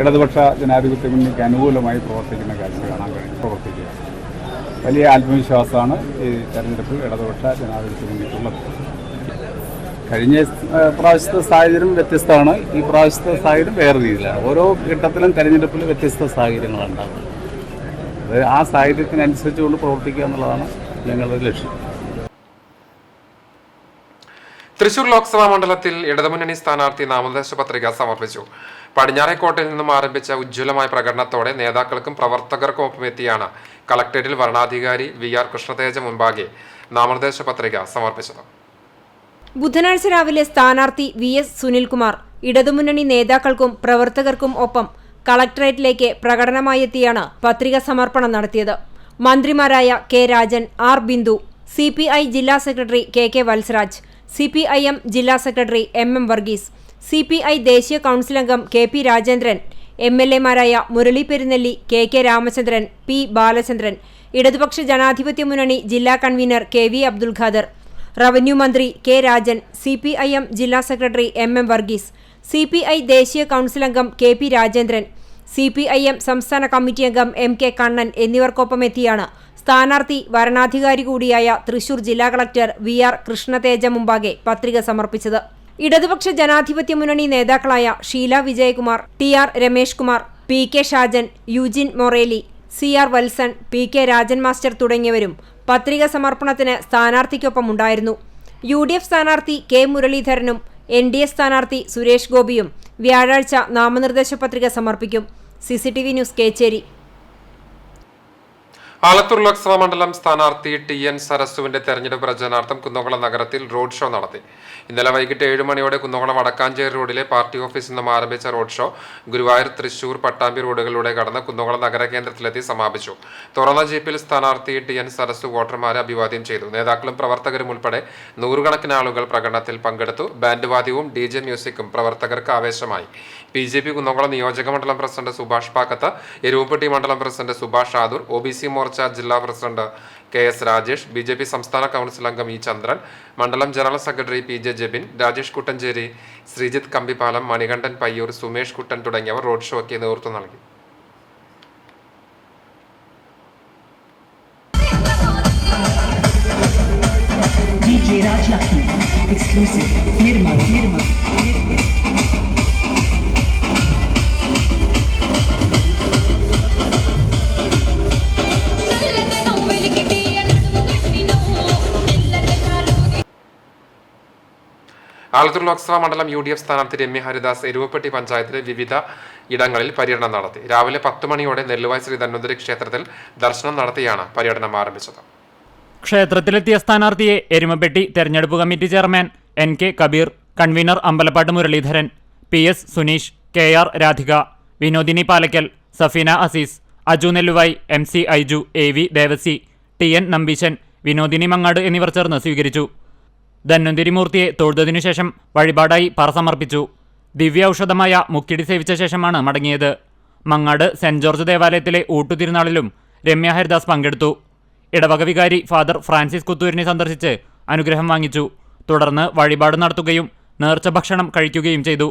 ഇടതുപക്ഷ ജനാധിപത്യ മുന്നണിക്ക് അനുകൂലമായി പ്രവർത്തിക്കുന്ന കാഴ്ച കാണാൻ കഴിഞ്ഞു. പ്രവർത്തിക്കുക വലിയ ആത്മവിശ്വാസമാണ് ഈ തെരഞ്ഞെടുപ്പിൽ ഇടതുപക്ഷ ജനാധിപത്യ മുന്നണിക്കുള്ളത്. കഴിഞ്ഞ പ്രാവശ്യത്തെ സാഹചര്യം വ്യത്യസ്തമാണ്. ഈ പ്രാവശ്യത്തെ സാഹചര്യം വേറെ രീതിയിലാണ്. ഓരോ ഘട്ടത്തിലും തെരഞ്ഞെടുപ്പിൽ വ്യത്യസ്ത സാഹചര്യങ്ങളുണ്ടാകും. അത് ആ സാഹചര്യത്തിനനുസരിച്ചുകൊണ്ട് പ്രവർത്തിക്കുക എന്നുള്ളതാണ് ഞങ്ങളുടെ ലക്ഷ്യം. തൃശൂർ ലോക്സഭാ മണ്ഡലത്തിൽ ഇടതുമുന്നണി സ്ഥാനാർത്ഥി നാമനിർദ്ദേശ പത്രിക സമർപ്പിച്ചു. പടിഞ്ഞാറേക്കോട്ടയിൽ നിന്നും ആരംഭിച്ച ഉജ്ജ്വലമായ പ്രകടനത്തോടെ നേതാക്കൾക്കും പ്രവർത്തകർക്കും ഒപ്പം എത്തിയാണ് കളക്ടറേറ്റിൽ വരണാധികാരി VR കൃഷ്ണതേജ മുൻപാകെ നാമനിർദ്ദേശ പത്രിക സമർപ്പിച്ചത്. ബുധനാഴ്ച രാവിലെ സ്ഥാനാർത്ഥി VS സുനിൽകുമാർ ഇടതുമുന്നണി നേതാക്കൾക്കും പ്രവർത്തകർക്കും ഒപ്പം കളക്ടറേറ്റിലേക്ക് പ്രകടനമായെത്തിയാണ് പത്രിക സമർപ്പണം നടത്തിയത്. മന്ത്രിമാരായ K Rajan, R Bindu, CPI ജില്ലാ സെക്രട്ടറി KK വത്സരാജ്, CPIM ജില്ലാ സെക്രട്ടറി MM വർഗീസ്, CPI ദേശീയ കൗൺസിൽ അംഗം KP രാജേന്ദ്രൻ, MLA-മാരായ മുരളി പെരുന്നെല്ലി, KK രാമചന്ദ്രൻ, P ബാലചന്ദ്രൻ, ഇടതുപക്ഷ ജനാധിപത്യ മുന്നണി ജില്ലാ convener KV Abdul Khader, revenue മന്ത്രി K രാജൻ, CPIM ജില്ലാ സെക്രട്ടറി MM വർഗീസ്, CPI ദേശീയ കൗൺസിൽ അംഗം KP രാജേന്ദ്രൻ, CPIM സംസ്ഥാന കമ്മിറ്റി അംഗം MK കണ്ണൻ എന്നിവർക്കൊപ്പമെത്തിയാണ് സ്ഥാനാർത്ഥി വരണാധികാരി കൂടിയായ തൃശൂർ ജില്ലാ കളക്ടർ VR കൃഷ്ണതേജ മുമ്പാകെ പത്രിക സമർപ്പിച്ചത്. ഇടതുപക്ഷ ജനാധിപത്യ മുന്നണി നേതാക്കളായ Sheela Vijayakumar, TR Ramesh Kumar, PK Shajan, Eugene Moreli, CR Valsan, PK Rajan master തുടങ്ങിയവരും പത്രിക സമർപ്പണത്തിന് സ്ഥാനാർത്ഥിക്കൊപ്പം ഉണ്ടായിരുന്നു. UDF സ്ഥാനാർത്ഥി K മുരളീധരനും NDA സ്ഥാനാർത്ഥി സുരേഷ് ഗോപിയും വ്യാഴാഴ്ച നാമനിർദ്ദേശ പത്രിക സമർപ്പിക്കും. CCTV news Kechery. ആലത്തൂർ ലോക്സഭാ മണ്ഡലം സ്ഥാനാർത്ഥി TN സരസുവിന്റെ തെരഞ്ഞെടുപ്പ് പ്രചരണാർത്ഥം കുന്നംകുളം നഗരത്തിൽ റോഡ് ഷോ നടത്തി. ഇന്നലെ വൈകിട്ട് 7 മണിയോടെ കുന്നംകുളം വടക്കാഞ്ചേരി റോഡിലെ പാർട്ടി ഓഫീസിൽ നിന്നും ആരംഭിച്ച റോഡ് ഷോ ഗുരുവായൂർ, തൃശൂർ, പട്ടാമ്പി റോഡുകളിലൂടെ കടന്ന് കുന്നംകുളം നഗരകേന്ദ്രത്തിലെത്തി സമാപിച്ചു. തുറന്ന ജീപ്പിൽ സ്ഥാനാർത്ഥി TN സരസു വോട്ടർമാരെ അഭിവാദ്യം ചെയ്തു. നേതാക്കളും പ്രവർത്തകരും ഉൾപ്പെടെ നൂറുകണക്കിന് ആളുകൾ പ്രകടനത്തിൽ പങ്കെടുത്തു. ബാൻഡ് വാദ്യവും DJ മ്യൂസിക്കും പ്രവർത്തകർക്ക് ആവേശമായി. BJP കുന്നംകുളം നിയോജക മണ്ഡലം പ്രസിഡന്റ് സുഭാഷ് പാക്കത്ത്, എരുവപ്പെട്ടി മണ്ഡലം പ്രസിഡന്റ് സുഭാഷ് ആദൂർ, OBC മോർച്ച ജില്ലാ പ്രസിഡന്റ് KS രാജേഷ്, BJP സംസ്ഥാന കൗൺസിൽ അംഗം E ചന്ദ്രൻ, മണ്ഡലം general secretary PJ Jebin, Rajesh Kuttancheri, Sreejith Kambippalam, Manikandan Payyur, Sumesh Kuttan തുടങ്ങിയവർ റോഡ് ഷോയ്ക്ക് നേതൃത്വം നൽകി. ആലത്തൂർ ലോക്സഭാ മണ്ഡലം UDF സ്ഥാനാർത്ഥി രമ്യ ഹരിദാസ് എരുവപ്പെട്ടി പഞ്ചായത്തിലെ വിവിധ ഇടങ്ങളിൽ പര്യടനം നടത്തി. രാവിലെ 10 മണിയോടെ നെല്ലുവായ് ശ്രീ ധന്വന്തരി ക്ഷേത്രത്തിൽ ദർശനം നടത്തിയാണ് പര്യടനം ആരംഭിച്ചത്. ക്ഷേത്രത്തിലെത്തിയ സ്ഥാനാർത്ഥിയെ എരുമപ്പെട്ടി തെരഞ്ഞെടുപ്പ് committee chairman NK Kabeer, convener Ambalappatt Muraleedharan, PS Suneesh, KR Radhika, Vinodini Palakkal, Safeena Azeez, Aju Nelluvai, MC Aiju, AV Devasy, TN Nambeesan, Vinodini Mangad എന്നിവർ ചേർന്ന് സ്വീകരിച്ചു. ധന്വന്തരി മൂർത്തിയെ തൊഴുതതിനു ശേഷം വഴിപാടായി പറ സമർപ്പിച്ചു. ദിവ്യ ഔഷധമായ മുക്കിടി സേവിച്ച ശേഷമാണ് മടങ്ങിയത്. മങ്ങാട് സെന്റ് ജോർജ് ദേവാലയത്തിലെ ഊട്ടുതിരുനാളിലും രമ്യ ഹരിദാസ് പങ്കെടുത്തു. ഇടവക വികാരി ഫാദർ ഫ്രാൻസിസ് കുത്തൂരിനെ സന്ദർശിച്ച് അനുഗ്രഹം വാങ്ങിച്ചു. തുടർന്ന് വഴിപാട് നടത്തുകയും നേർച്ച ഭക്ഷണം കഴിക്കുകയും ചെയ്തു.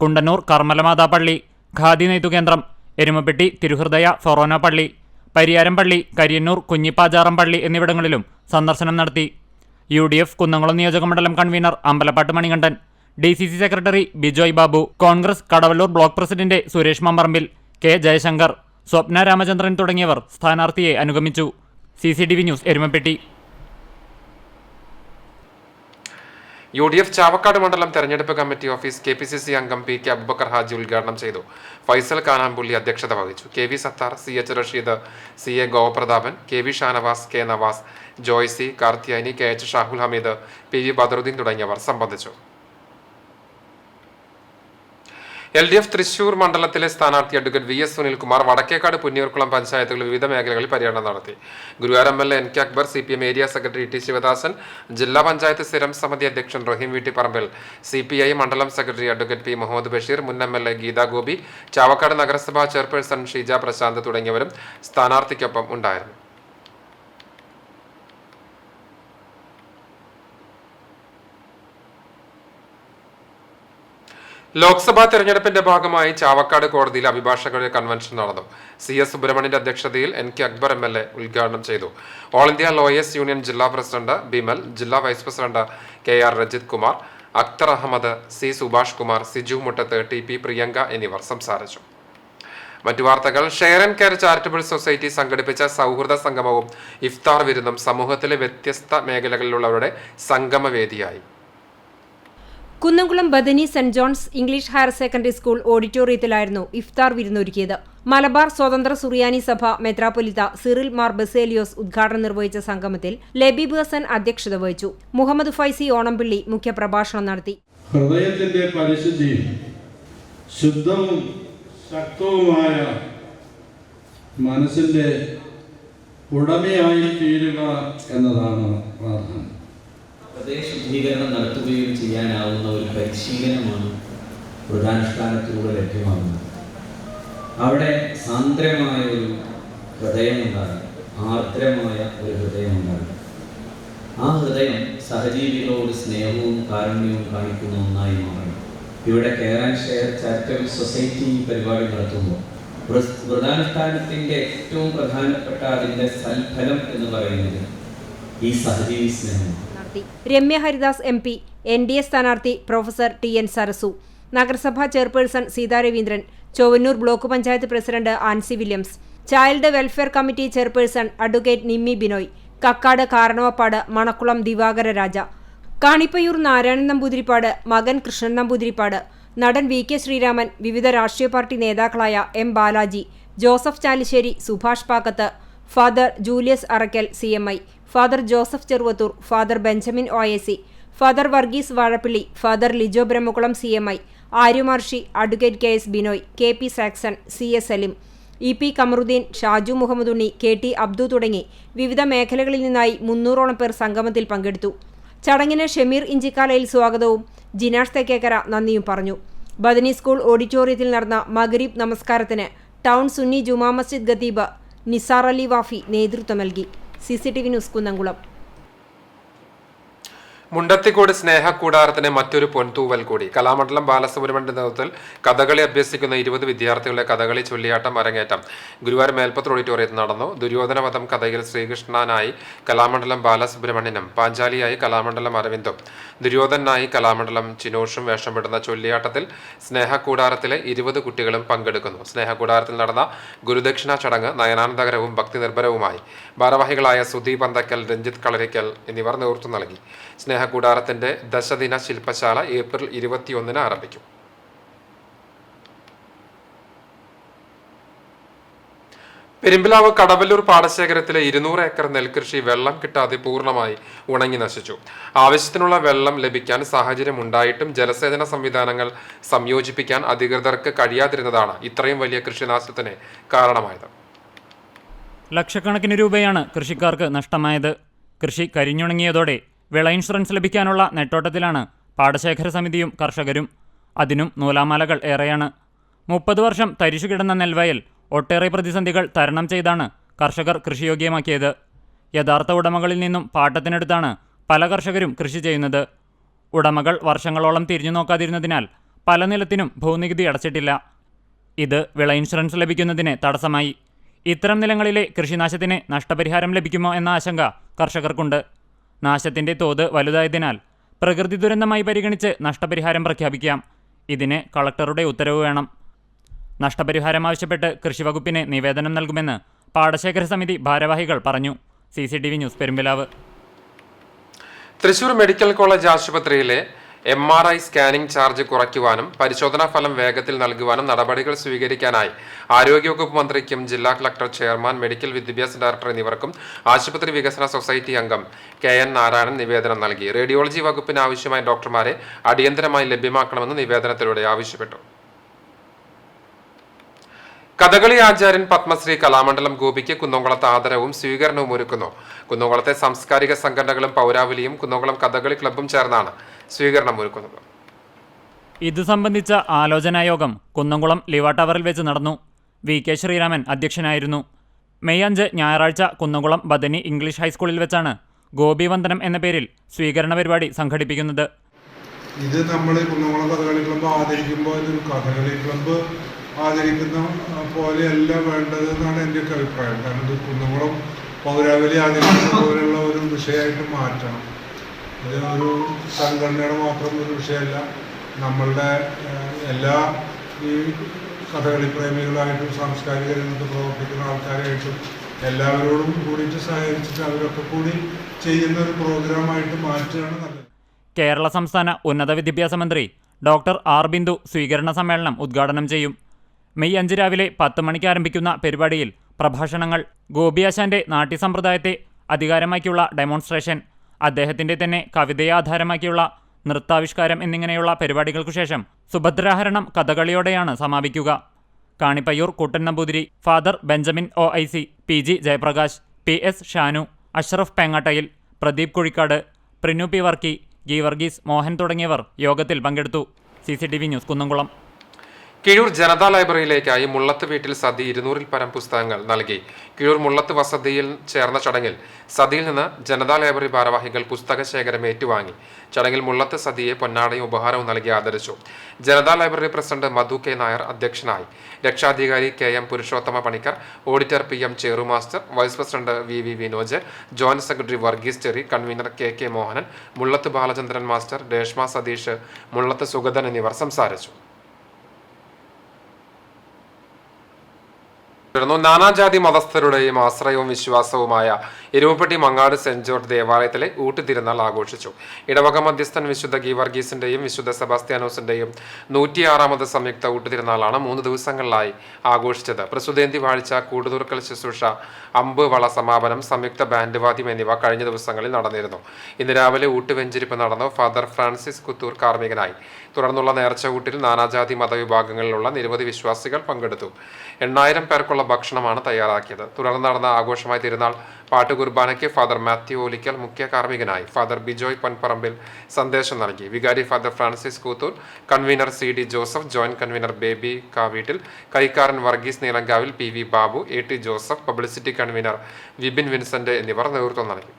കുണ്ടന്നൂർ കർമ്മലമാതാ പള്ളി, ഖാദി നെയ്ത്തുകേന്ദ്രം, എരുമപ്പെട്ടി തിരുഹൃദയ ഫൊറോന പള്ളി, പരിയാരം പള്ളി, കരിയന്നൂർ കുഞ്ഞിപ്പാജാറം പള്ളി എന്നിവിടങ്ങളിലും സന്ദർശനം നടത്തി. UDF കുന്നംകുളം നിയോജകമണ്ഡലം convener Ambalappattu Manikandan, DCC secretary Bijoy Babu, Congress Kadavallur block president Suresh Mambarambil, K Jayashankar, Swapna Ramachandran തുടങ്ങിയവർ സ്ഥാനാർത്ഥിയെ അനുഗമിച്ചു. CCTV news Erumappetty. UDF Chavakkad മണ്ഡലം തെരഞ്ഞെടുപ്പ് കമ്മിറ്റി ഓഫീസ് KPCC അംഗം PK അബൂബക്കർ ഹാജി ഉദ്ഘാടനം ചെയ്തു. ഫൈസൽ കാനാമ്പുള്ളി അധ്യക്ഷത വഹിച്ചു. KV Sattar, CH Rasheed, CA Gopaprathapan, KV Shanavas, K Nawaz, Joicy, Karthiyani, KH Shahul Hameed, PV Badaruddin തുടങ്ങിയവർ സംബന്ധിച്ചു. LDF തൃശൂർ മണ്ഡലത്തിലെ സ്ഥാനാർത്ഥി അഡ്വക്കേറ്റ് VS സുനിൽകുമാർ വടക്കേക്കാട് പുന്നിയൂർക്കുളം പഞ്ചായത്തുകളിൽ വിവിധ മേഖലകളിൽ പര്യടനം നടത്തി. Guruvayur MLA NK Akbar, CPM area secretary T Sivadasan, ജില്ലാ പഞ്ചായത്ത് സ്ഥിരം സമിതി അധ്യക്ഷൻ റഹീം വീട്ടിപ്പറമ്പിൽ, CPI മണ്ഡലം secretary advocate P Muhammed Basheer, മുൻ MLA ഗീതാ ഗോപി, ചാവക്കാട് നഗരസഭാ ചെയർപേഴ്സൺ ഷീജ പ്രശാന്ത് തുടങ്ങിയവരും സ്ഥാനാർത്ഥിക്കൊപ്പം ഉണ്ടായിരുന്നു. ലോക്സഭാ തെരഞ്ഞെടുപ്പിന്റെ ഭാഗമായി ചാവക്കാട് കോടതിയിൽ അഭിഭാഷകരുടെ കൺവെൻഷൻ നടന്നു. CS സുബ്രഹ്മണ്യന്റെ അധ്യക്ഷതയിൽ NK അക്ബർ MLA ഉദ്ഘാടനം ചെയ്തു. ഓൾ ഇന്ത്യ ലോയേഴ്സ് യൂണിയൻ ജില്ലാ പ്രസിഡന്റ് ബിമൽ, ജില്ലാ vice president KR Rajith Kumar, Akhtar Ahmed, C Subhash Kumar, Siju Muttath, TP Priyanka എന്നിവർ സംസാരിച്ചു. മറ്റു വാർത്തകൾ. Share and care charitable society സംഘടിപ്പിച്ച സൗഹൃദ സംഗമവും ഇഫ്താർ വിരുന്നും സമൂഹത്തിലെ വ്യത്യസ്ത മേഖലകളിലുള്ളവരുടെ സംഗമവേദിയായി. Kunnamkulam Bethany saint John's English higher secondary school ഓഡിറ്റോറിയത്തിലായിരുന്നു ഇഫ്താർ വിരുന്നൊരുക്കിയത്. മലബാർ സ്വതന്ത്ര സുറിയാനി സഭ മെത്രാപ്പൊലിത്ത സിറിൽ മാർ ബസേലിയോസ് ഉദ്ഘാടനം നിർവഹിച്ച സംഗമത്തിൽ ലബീബ് ഹസൻ അധ്യക്ഷത വഹിച്ചു. മുഹമ്മദ് ഫൈസി ഓണംപിള്ളി മുഖ്യപ്രഭാഷണം നടത്തി. ഹൃദയത്തിന്റെ പരിശുദ്ധിയും ശുദ്ധവും ശക്തവുമായ മനസ്സിന്റെ ഉടമയായി തീരുക എന്നതാണ് പ്രാധാന്യം. ഹൃദയ ശുദ്ധീകരണം നടത്തുകയും ചെയ്യാനാവുന്ന ഒരു പരിശീലനമാണ് വ്രതാനുഷ്ഠാനത്തിലൂടെ ലഭ്യമാകുന്നത്. അവിടെ സാന്ദ്രമായ ഒരു ഹൃദയമുണ്ടാകും, ആർദ്രമായ ഒരു ഹൃദയമുണ്ടാകും. ആ ഹൃദയം സഹജീവികളോട് സ്നേഹവും കാരുണ്യവും കാണിക്കുന്ന ഒന്നായി മാറണം. ഇവിടെ care and share charitable society പരിപാടി നടത്തുമ്പോൾ വ്രതാനുഷ്ഠാനത്തിൻ്റെ ഏറ്റവും പ്രധാനപ്പെട്ട അതിൻ്റെ സൽഫലം എന്ന് പറയുന്നത് ഈ സഹജീവി സ്നേഹം. രമ്യ ഹരിദാസ് MP, NDA സ്ഥാനാർത്ഥി പ്രൊഫസർ TN സരസു, നഗരസഭാ chairperson Seetha Raveendran, Chowwannur block panchayat president Ancy Williams, child welfare committee chairperson advocate Nimmi Binoy, Kakkad Karanavappad Manakkulam Divakara Raja, Kanippayyur Narayanan Namboothiripad മകൻ കൃഷ്ണൻ നമ്പൂതിരിപ്പാട്, നടൻ VK ശ്രീരാമൻ, വിവിധ രാഷ്ട്രീയ പാർട്ടി നേതാക്കളായ M Balaji, Joseph Chalissery, Subhash Pakkath, father Julius Arakkal CMI, father Joseph Cheruvathur, father Benjamin OAC, father Varghese Vazhappilly, father Lijo Brahmakulam CMI, Aryamarshi, advocate KS Binoy, KP Saxon, CS Salim, EP Kamaruddin, Shaju Muhammad Unni, KT Abdu തുടങ്ങി വിവിധ മേഖലകളിൽ നിന്നായി 300ഓളം പേർ സംഗമത്തിൽ പങ്കെടുത്തു. ചടങ്ങിന് ഷമീർ ഇഞ്ചിക്കാലയിൽ സ്വാഗതവും ജിനാഷ് തെക്കേക്കര നന്ദിയും പറഞ്ഞു. ബദനി സ്കൂൾ ഓഡിറ്റോറിയത്തിൽ നടന്ന മഗ്രിബ് നമസ്കാരത്തിന് ടൗൺ സുന്നി ജുമാ മസ്ജിദ് ഖതീബ് നിസാർ അലി വാഫി നേതൃത്വം നൽകി. CCTV news Kunnamkulam. മുണ്ടത്തിക്കോട് സ്നേഹക്കൂടാരത്തിന് മറ്റൊരു പൊൻതൂവൽ കൂടി. കലാമണ്ഡലം ബാലസുബ്രഹ്മണ്യന്റെ നേതൃത്വത്തിൽ കഥകളി അഭ്യസിക്കുന്ന 20 വിദ്യാർത്ഥികളുടെ കഥകളി ചൊല്ലിയാട്ടം അരങ്ങേറ്റം ഗുരുവായൂർ മേൽപ്പത്തൂർ ഓഡിറ്റോറിയത്തിൽ നടന്നു. ദുര്യോധനവധം കഥയിൽ ശ്രീകൃഷ്ണനായി കലാമണ്ഡലം ബാലസുബ്രഹ്മണ്യനും പാഞ്ചാലിയായി കലാമണ്ഡലം അരവിന്ദും ദുര്യോധനായി കലാമണ്ഡലം ചിനോഷും വേഷമിടുന്ന ചൊല്ലിയാട്ടത്തിൽ സ്നേഹക്കൂടാരത്തിലെ 20 കുട്ടികളും പങ്കെടുക്കുന്നു. സ്നേഹക്കൂടാരത്തിൽ നടന്ന ഗുരുദക്ഷിണ ചടങ്ങ് നയനാനന്ദകരവും ഭക്തിനിർഭരവുമായി. ഭാരവാഹികളായ സുധീപ് അന്തക്കൽ, രഞ്ജിത്ത് കളരിക്കൽ എന്നിവർ നേതൃത്വം നൽകി. സ്നേഹക്കൂടാരത്തിന്റെ ദശദിന ശില്പശാല ഏപ്രിൽ 21 ആരംഭിക്കും. പെരുമ്പിലാവ് കടവല്ലൂർ പാടശേഖരത്തിലെ 200 ഏക്കർ നെൽകൃഷി വെള്ളം കിട്ടാതെ പൂർണ്ണമായി ഉണങ്ങി നശിച്ചു. ആവശ്യത്തിനുള്ള വെള്ളം ലഭിക്കാൻ സാഹചര്യം ഉണ്ടായിട്ടും ജലസേചന സംവിധാനങ്ങൾ സംയോജിപ്പിക്കാൻ അധികൃതർക്ക് കഴിയാതിരുന്നതാണ് ഇത്രയും വലിയ കൃഷിനാശത്തിന് കാരണമായത്. ലക്ഷക്കണക്കിന് രൂപയാണ് കൃഷിക്കാർക്ക് നഷ്ടമായത്. കൃഷി കരിഞ്ഞുണങ്ങിയതോടെ വിള ഇൻഷുറൻസ് ലഭിക്കാനുള്ള നെട്ടോട്ടത്തിലാണ് പാടശേഖര സമിതിയും കർഷകരും. അതിനും നൂലാമാലകൾ ഏറെയാണ്. 30 വർഷം തരിശു കിടന്ന നെൽവയൽ ഒട്ടേറെ പ്രതിസന്ധികൾ തരണം ചെയ്താണ് കർഷകർ കൃഷിയോഗ്യമാക്കിയത്. യഥാർത്ഥ ഉടമകളിൽ നിന്നും പാട്ടത്തിനെടുത്താണ് പല കർഷകരും കൃഷി ചെയ്യുന്നത്. ഉടമകൾ വർഷങ്ങളോളം തിരിഞ്ഞു നോക്കാതിരുന്നതിനാൽ പല നിലത്തിനും ഭൂനികുതി അടച്ചിട്ടില്ല. ഇത് വിള ഇൻഷുറൻസ് ലഭിക്കുന്നതിന് തടസ്സമായി. ഇത്തരം നിലങ്ങളിലെ കൃഷിനാശത്തിന് നഷ്ടപരിഹാരം ലഭിക്കുമോ എന്ന ആശങ്ക കർഷകർക്കുണ്ട്. നാശത്തിൻ്റെ തോത് വലുതായതിനാൽ പ്രകൃതി ദുരന്തമായി പരിഗണിച്ച് നഷ്ടപരിഹാരം പ്രഖ്യാപിക്കാം. ഇതിന് കളക്ടറുടെ ഉത്തരവ് വേണം. നഷ്ടപരിഹാരം ആവശ്യപ്പെട്ട് കൃഷിവകുപ്പിന് നിവേദനം നൽകുമെന്ന് പാടശേഖര സമിതി ഭാരവാഹികൾ പറഞ്ഞു. CCTV news Perumpilavu. Thrissur medical college ആശുപത്രിയിലെ MRI സ്കാനിംഗ് ചാർജ് കുറയ്ക്കുവാനും പരിശോധനാ ഫലം വേഗത്തിൽ നൽകുവാനും നടപടികൾ സ്വീകരിക്കാനായി ആരോഗ്യവകുപ്പ് മന്ത്രിക്കും ജില്ലാ കളക്ടർ, ചെയർമാൻ, മെഡിക്കൽ വിദ്യാഭ്യാസ ഡയറക്ടർ എന്നിവർക്കും ആശുപത്രി വികസന സൊസൈറ്റി അംഗം KN നാരായണൻ നിവേദനം നൽകി. റേഡിയോളജി വകുപ്പിന് ആവശ്യമായ ഡോക്ടർമാരെ അടിയന്തരമായി ലഭ്യമാക്കണമെന്ന് നിവേദനത്തിലൂടെ ആവശ്യപ്പെട്ടു. കഥകളി ആചാര്യൻ പത്മശ്രീ കലാമണ്ഡലം ഗോപിക്ക് കുന്നംകുളത്ത് ആദരവും സ്വീകരണവും ഒരുക്കുന്നു. കുന്നംകുളത്തെ സാംസ്കാരിക സംഘടനകളും പൗരാവലിയും കുന്നംകുളം കഥകളി ക്ലബ്ബും ചേർന്നാണ് സ്വീകരണം ഒരുക്കുന്നത്. ഇത് സംബന്ധിച്ച ആലോചനായോഗം കുന്നംകുളം ലിവ ടവറിൽ വെച്ച് നടന്നു. VK ശ്രീരാമൻ അധ്യക്ഷനായിരുന്നു. മെയ് 5 ഞായറാഴ്ച കുന്നംകുളം ബദനി ഇംഗ്ലീഷ് ഹൈസ്കൂളിൽ വെച്ചാണ് ഗോപി വന്ദനം എന്ന പേരിൽ സ്വീകരണ പരിപാടി സംഘടിപ്പിക്കുന്നത്. ഇത് നമ്മൾ കുന്നംകുളം കഥകളി ക്ലബ്ബ് ആദരിക്കുമ്പോൾ ഇതൊരു കഥകളി ക്ലബ്ബ് ആചരിക്കുന്ന പോലെയല്ല വേണ്ടത് എന്നാണ് എൻ്റെയൊക്കെ അഭിപ്രായം. കാരണം ഇത് കുന്നംകുളം പൗരാവലി ആചരിക്കുന്ന പോലെയുള്ള ഒരു വിഷയമായിട്ട് മാറ്റണം. ഇത് ഒരു സംഘടനയുടെ മാത്രം ഒരു വിഷയമല്ല. നമ്മളുടെ എല്ലാ ഈ കഥകളി പ്രേമികളായിട്ടും സാംസ്കാരിക രംഗത്ത് പ്രവർത്തിക്കുന്ന ആൾക്കാരായിട്ടും എല്ലാവരോടും കൂടിയിട്ട് സഹകരിച്ചിട്ട് അവരൊക്കെ കൂടി ചെയ്യുന്ന ഒരു പ്രോഗ്രാമായിട്ട് മാറ്റുകയാണ് നല്ലത്. കേരള സംസ്ഥാന ഉന്നത വിദ്യാഭ്യാസ മന്ത്രി ഡോക്ടർ R. ബിന്ദു സ്വീകരണ സമ്മേളനം ഉദ്ഘാടനം ചെയ്യും. മെയ് 5 രാവിലെ 10 മണിക്ക് ആരംഭിക്കുന്ന പരിപാടിയിൽ പ്രഭാഷണങ്ങൾ, ഗോപിയാശാന്റെ നാട്യസമ്പ്രദായത്തെ അധികാരമാക്കിയുള്ള ഡെമോൺസ്ട്രേഷൻ, അദ്ദേഹത്തിന്റെ തന്നെ കവിതയെ ആധാരമാക്കിയുള്ള നൃത്താവിഷ്കാരം എന്നിങ്ങനെയുള്ള പരിപാടികൾക്കു ശേഷം സുഭദ്രാഹരണം കഥകളിയോടെയാണ് സമാപിക്കുക. Kanippayyur Kuttan Namboothiri, father Benjamin OIC, PG Jayaprakash, PS Shanu, Ashraf Pengattayil, Pradeep Kuzhikkad, Prinu P. Varkey, Geevarghese, Mohan തുടങ്ങിയവർ യോഗത്തിൽ പങ്കെടുത്തു. CCTV news Kunnamkulam. കിഴൂർ ജനതാ ലൈബ്രറിയിലേക്കായി മുള്ളത്ത് വീട്ടിൽ സതി 200-ൽ പരം പുസ്തകങ്ങൾ നൽകി. കിഴൂർ മുള്ളത്ത് വസതിയിൽ ചേർന്ന ചടങ്ങിൽ സതിയിൽ നിന്ന് ജനതാ ലൈബ്രറി ഭാരവാഹികൾ പുസ്തക ശേഖരം ഏറ്റുവാങ്ങി. ചടങ്ങിൽ മുള്ളത്ത് സതിയെ പൊന്നാടയും ഉപഹാരവും നൽകി ആദരിച്ചു. Janata library president Madhu K. Nair അധ്യക്ഷനായി. രക്ഷാധികാരി KM Purushothama Panicker, auditor PM Cheru master, vice president VV Vinoj, joint secretary Varghese Cheri, convener KK Mohanan, Mullath Balachandran master, Reshma Satheesh, Mullath Sugathan എന്നിവർ സംസാരിച്ചു. നാനാജാതി മതസ്ഥരുടെയും ആശ്രയവും വിശ്വാസവുമായ എരുവപ്പെട്ടി മങ്ങാട് സെന്റ് ജോർജ് ദേവാലയത്തിലെ ഊട്ടുതിരുനാൾ ആഘോഷിച്ചു. ഇടവക മധ്യസ്ഥൻ വിശുദ്ധ ഗീവർഗീസിന്റെയും വിശുദ്ധ സെബാസ്ത്യാനോസിന്റെയും 106ാമത് സംയുക്ത ഊട്ടുതിരുനാളാണ് 3 ദിവസങ്ങളിലായി ആഘോഷിച്ചത്. പ്രസുതേന്തി വാഴ്ച, കൂടുതുറക്കൽ ശുശ്രൂഷ, അമ്പ് വള സമാപനം, സംയുക്ത ബാൻഡ് വാദ്യം എന്നിവ കഴിഞ്ഞ ദിവസങ്ങളിൽ നടന്നിരുന്നു. ഇന്ന് രാവിലെ ഊട്ടുവെഞ്ചിരിപ്പ് നടന്നു. ഫാദർ ഫ്രാൻസിസ് കുത്തൂർ കാർമ്മികനായി. തുടർന്നുള്ള നേർച്ച ഊട്ടിൽ നാനാജാതി മതവിഭാഗങ്ങളിലുള്ള നിരവധി വിശ്വാസികൾ പങ്കെടുത്തു. 8000 പേർക്കുള്ള ഭക്ഷണമാണ് തയ്യാറാക്കിയത്. തുടർന്ന് നടന്ന ആഘോഷമായ തിരുനാൾ പാട്ടുകുർബാനയ്ക്ക് ഫാദർ മാത്യു ഓലിക്കൽ മുഖ്യ കാർമ്മികനായി. ഫാദർ ബിജോയ് പൊൻപറമ്പിൽ സന്ദേശം നൽകി. വികാരി father Francis Koothur, convener CD Joseph, joint convener Baby Kaveettil, കൈക്കാരൻ Varghese Neelankavil, PV Babu, AT Joseph, publicity convener Vipin Vincent എന്നിവർ നേതൃത്വം നൽകി.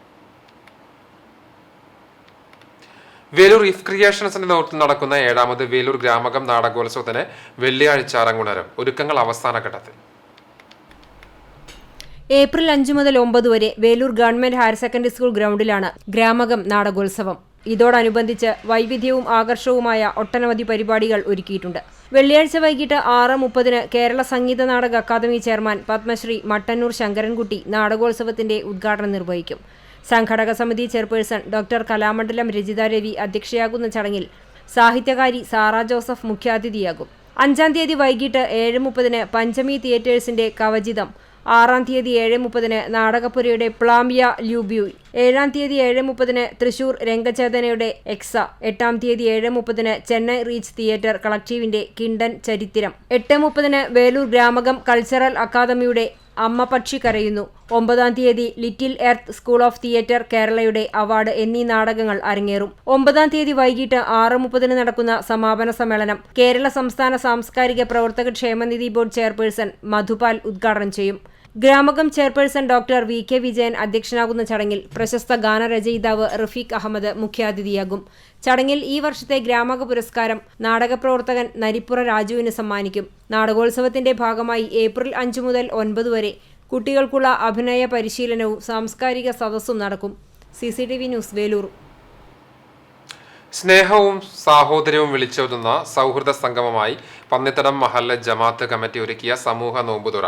വേലൂർ ഇഫ് ക്രിയേഷൻസിന്റെ നേതൃത്വത്തിൽ നടക്കുന്ന 7ാമത് വേലൂർ ഗ്രാമകം നാടകോത്സവത്തിന് വെള്ളിയാഴ്ച അരങ്ങുണരും. ഒരുക്കങ്ങൾ അവസാന ഘട്ടത്തിൽ. ഏപ്രിൽ 5 മുതൽ 9 വരെ Velur government higher secondary school ഗ്രൗണ്ടിലാണ് ഗ്രാമകം നാടകോത്സവം. ഇതോടനുബന്ധിച്ച് വൈവിധ്യവും ആകർഷകവുമായ ഒട്ടനവധി പരിപാടികൾ ഒരുക്കിയിട്ടുണ്ട്. വെള്ളിയാഴ്ച വൈകിട്ട് 6:30 കേരള സംഗീത നാടക അക്കാദമി ചെയർമാൻ പത്മശ്രീ മട്ടന്നൂർ ശങ്കരൻകുട്ടി നാടകോത്സവത്തിന്റെ ഉദ്ഘാടനം നിർവഹിക്കും. സംഘാടക സമിതി ചെയർപേഴ്സൺ ഡോക്ടർ കലാമണ്ഡലം രജിത രവി അധ്യക്ഷയാകുന്ന ചടങ്ങിൽ സാഹിത്യകാരി സാറ ജോസഫ് മുഖ്യാതിഥിയാകും. 5-ാം തീയതി വൈകിട്ട് 7:30 പഞ്ചമി തിയേറ്റേഴ്സിന്റെ കവചിതം, 6-ാം തീയതി 7:30 നാടകപ്പുരയുടെ പ്ലാംയ ല്യൂബ്യൂ, 7-ാം തീയതി 7:30 തൃശൂർ രംഗചേതനയുടെ എക്സ, 8-ാം തീയതി 7:30 ചെന്നൈ റീച്ച് തിയേറ്റർ കളക്ടീവിന്റെ കിണ്ടൻ ചരിത്രം, 8:30 വേലൂർ ഗ്രാമകം കൾച്ചറൽ അക്കാദമിയുടെ അമ്മ പക്ഷി കരയുന്നു, 9-ാം തീയതി little earth school of theatre കേരളയുടെ അവാർഡ് എന്നീ നാടകങ്ങൾ അരങ്ങേറും. 9-ാം തീയതി വൈകിട്ട് 6:30 നടക്കുന്ന സമാപന സമ്മേളനം കേരള സംസ്ഥാന സാംസ്കാരിക പ്രവർത്തക ക്ഷേമനിധി ബോർഡ് ചെയർപേഴ്സൺ മധുപാൽ ഉദ്ഘാടനം ചെയ്യും. Gramakam chairperson doctor VK Vijayan അധ്യക്ഷനാകുന്ന ചടങ്ങിൽ പ്രശസ്ത ഗാനരചയിതാവ് റഫീഖ് അഹമ്മദ് മുഖ്യാതിഥിയാകും. ചടങ്ങിൽ ഈ വർഷത്തെ ഗ്രാമക പുരസ്കാരം നാടകപ്രവർത്തകൻ നരിപ്പുറ രാജുവിന് സമ്മാനിക്കും. നാടകോത്സവത്തിന്റെ ഭാഗമായി ഏപ്രിൽ 5 മുതൽ 9 വരെ കുട്ടികൾക്കുള്ള അഭിനയ പരിശീലനവും സാംസ്കാരിക സദസ്സും നടക്കും. CCTV news Velur. സ്നേഹവും സാഹോദര്യവും വിളിച്ചോതുന്ന സൗഹൃദ സംഗമമായി പന്നിത്തടം മഹല്ല് ജമാഅത്ത് കമ്മിറ്റി ഒരുക്കിയ സമൂഹ നോമ്പുതുറ.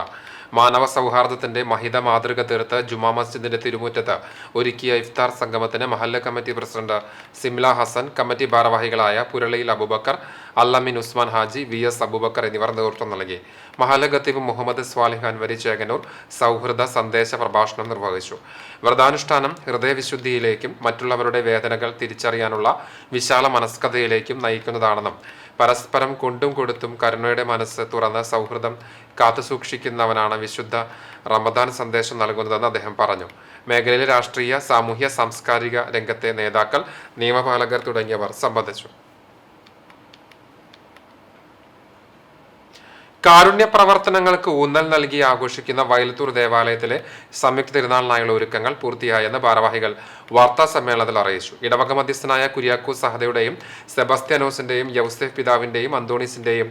മാനവ സൗഹാർദ്ദത്തിന്റെ മഹിത മാതൃക തീർത്ത് ജുമാ മസ്ജിദിന്റെ തിരുമുറ്റത്ത് ഒരുക്കിയ ഇഫ്താർ സംഗമത്തിന് മഹല്ല് committee president Simla Hassan, committee ഭാരവാഹികളായ പുരളിയിൽ അബൂബക്കർ, അല്ലമീൻ ഉസ്മാൻ ഹാജി, VS അബൂബക്കർ എന്നിവർ നേതൃത്വം നൽകി. മഹല്ല് ഖത്തീബ് മുഹമ്മദ് സ്വാലിഹ് അൻവരി ചേകനൂർ സൗഹൃദ സന്ദേശ പ്രഭാഷണം നിർവഹിച്ചു. വ്രതാനുഷ്ഠാനം ഹൃദയവിശുദ്ധിയിലേക്കും മറ്റുള്ളവരുടെ വേദനകൾ തിരിച്ചറിയാനുള്ള വിശാല മനസ്കതയിലേക്കും നയിക്കുന്നതാണെന്നും പരസ്പരം കൊണ്ടും കൊടുത്തും കരുണയുടെ മനസ്സ് തുറന്ന് സൗഹൃദം കാത്തുസൂക്ഷിക്കുന്നവനാണ് വിശുദ്ധ റമദാൻ സന്ദേശം നൽകുന്നതെന്ന് അദ്ദേഹം പറഞ്ഞു. മേഖലയിലെ രാഷ്ട്രീയ, സാമൂഹ്യ, സാംസ്കാരിക രംഗത്തെ നേതാക്കൾ, നിയമപാലകർ തുടങ്ങിയവർ സംബന്ധിച്ചു. കാരുണ്യ പ്രവർത്തനങ്ങൾക്ക് ഊന്നൽ നൽകി ആഘോഷിക്കുന്ന വയലത്തൂർ ദേവാലയത്തിലെ സംയുക്ത തിരുനാളിനായുള്ള ഒരുക്കങ്ങൾ പൂർത്തിയായെന്ന് ഭാരവാഹികൾ വാർത്താ സമ്മേളനത്തിൽ അറിയിച്ചു. ഇടവക മധ്യസ്ഥനായ കുര്യാക്കോസ് സഹദയുടെയും സെബസ്ത്യാനോസിന്റെയും യൗസേഫ് പിതാവിന്റെയും അന്തോണീസിന്റെയും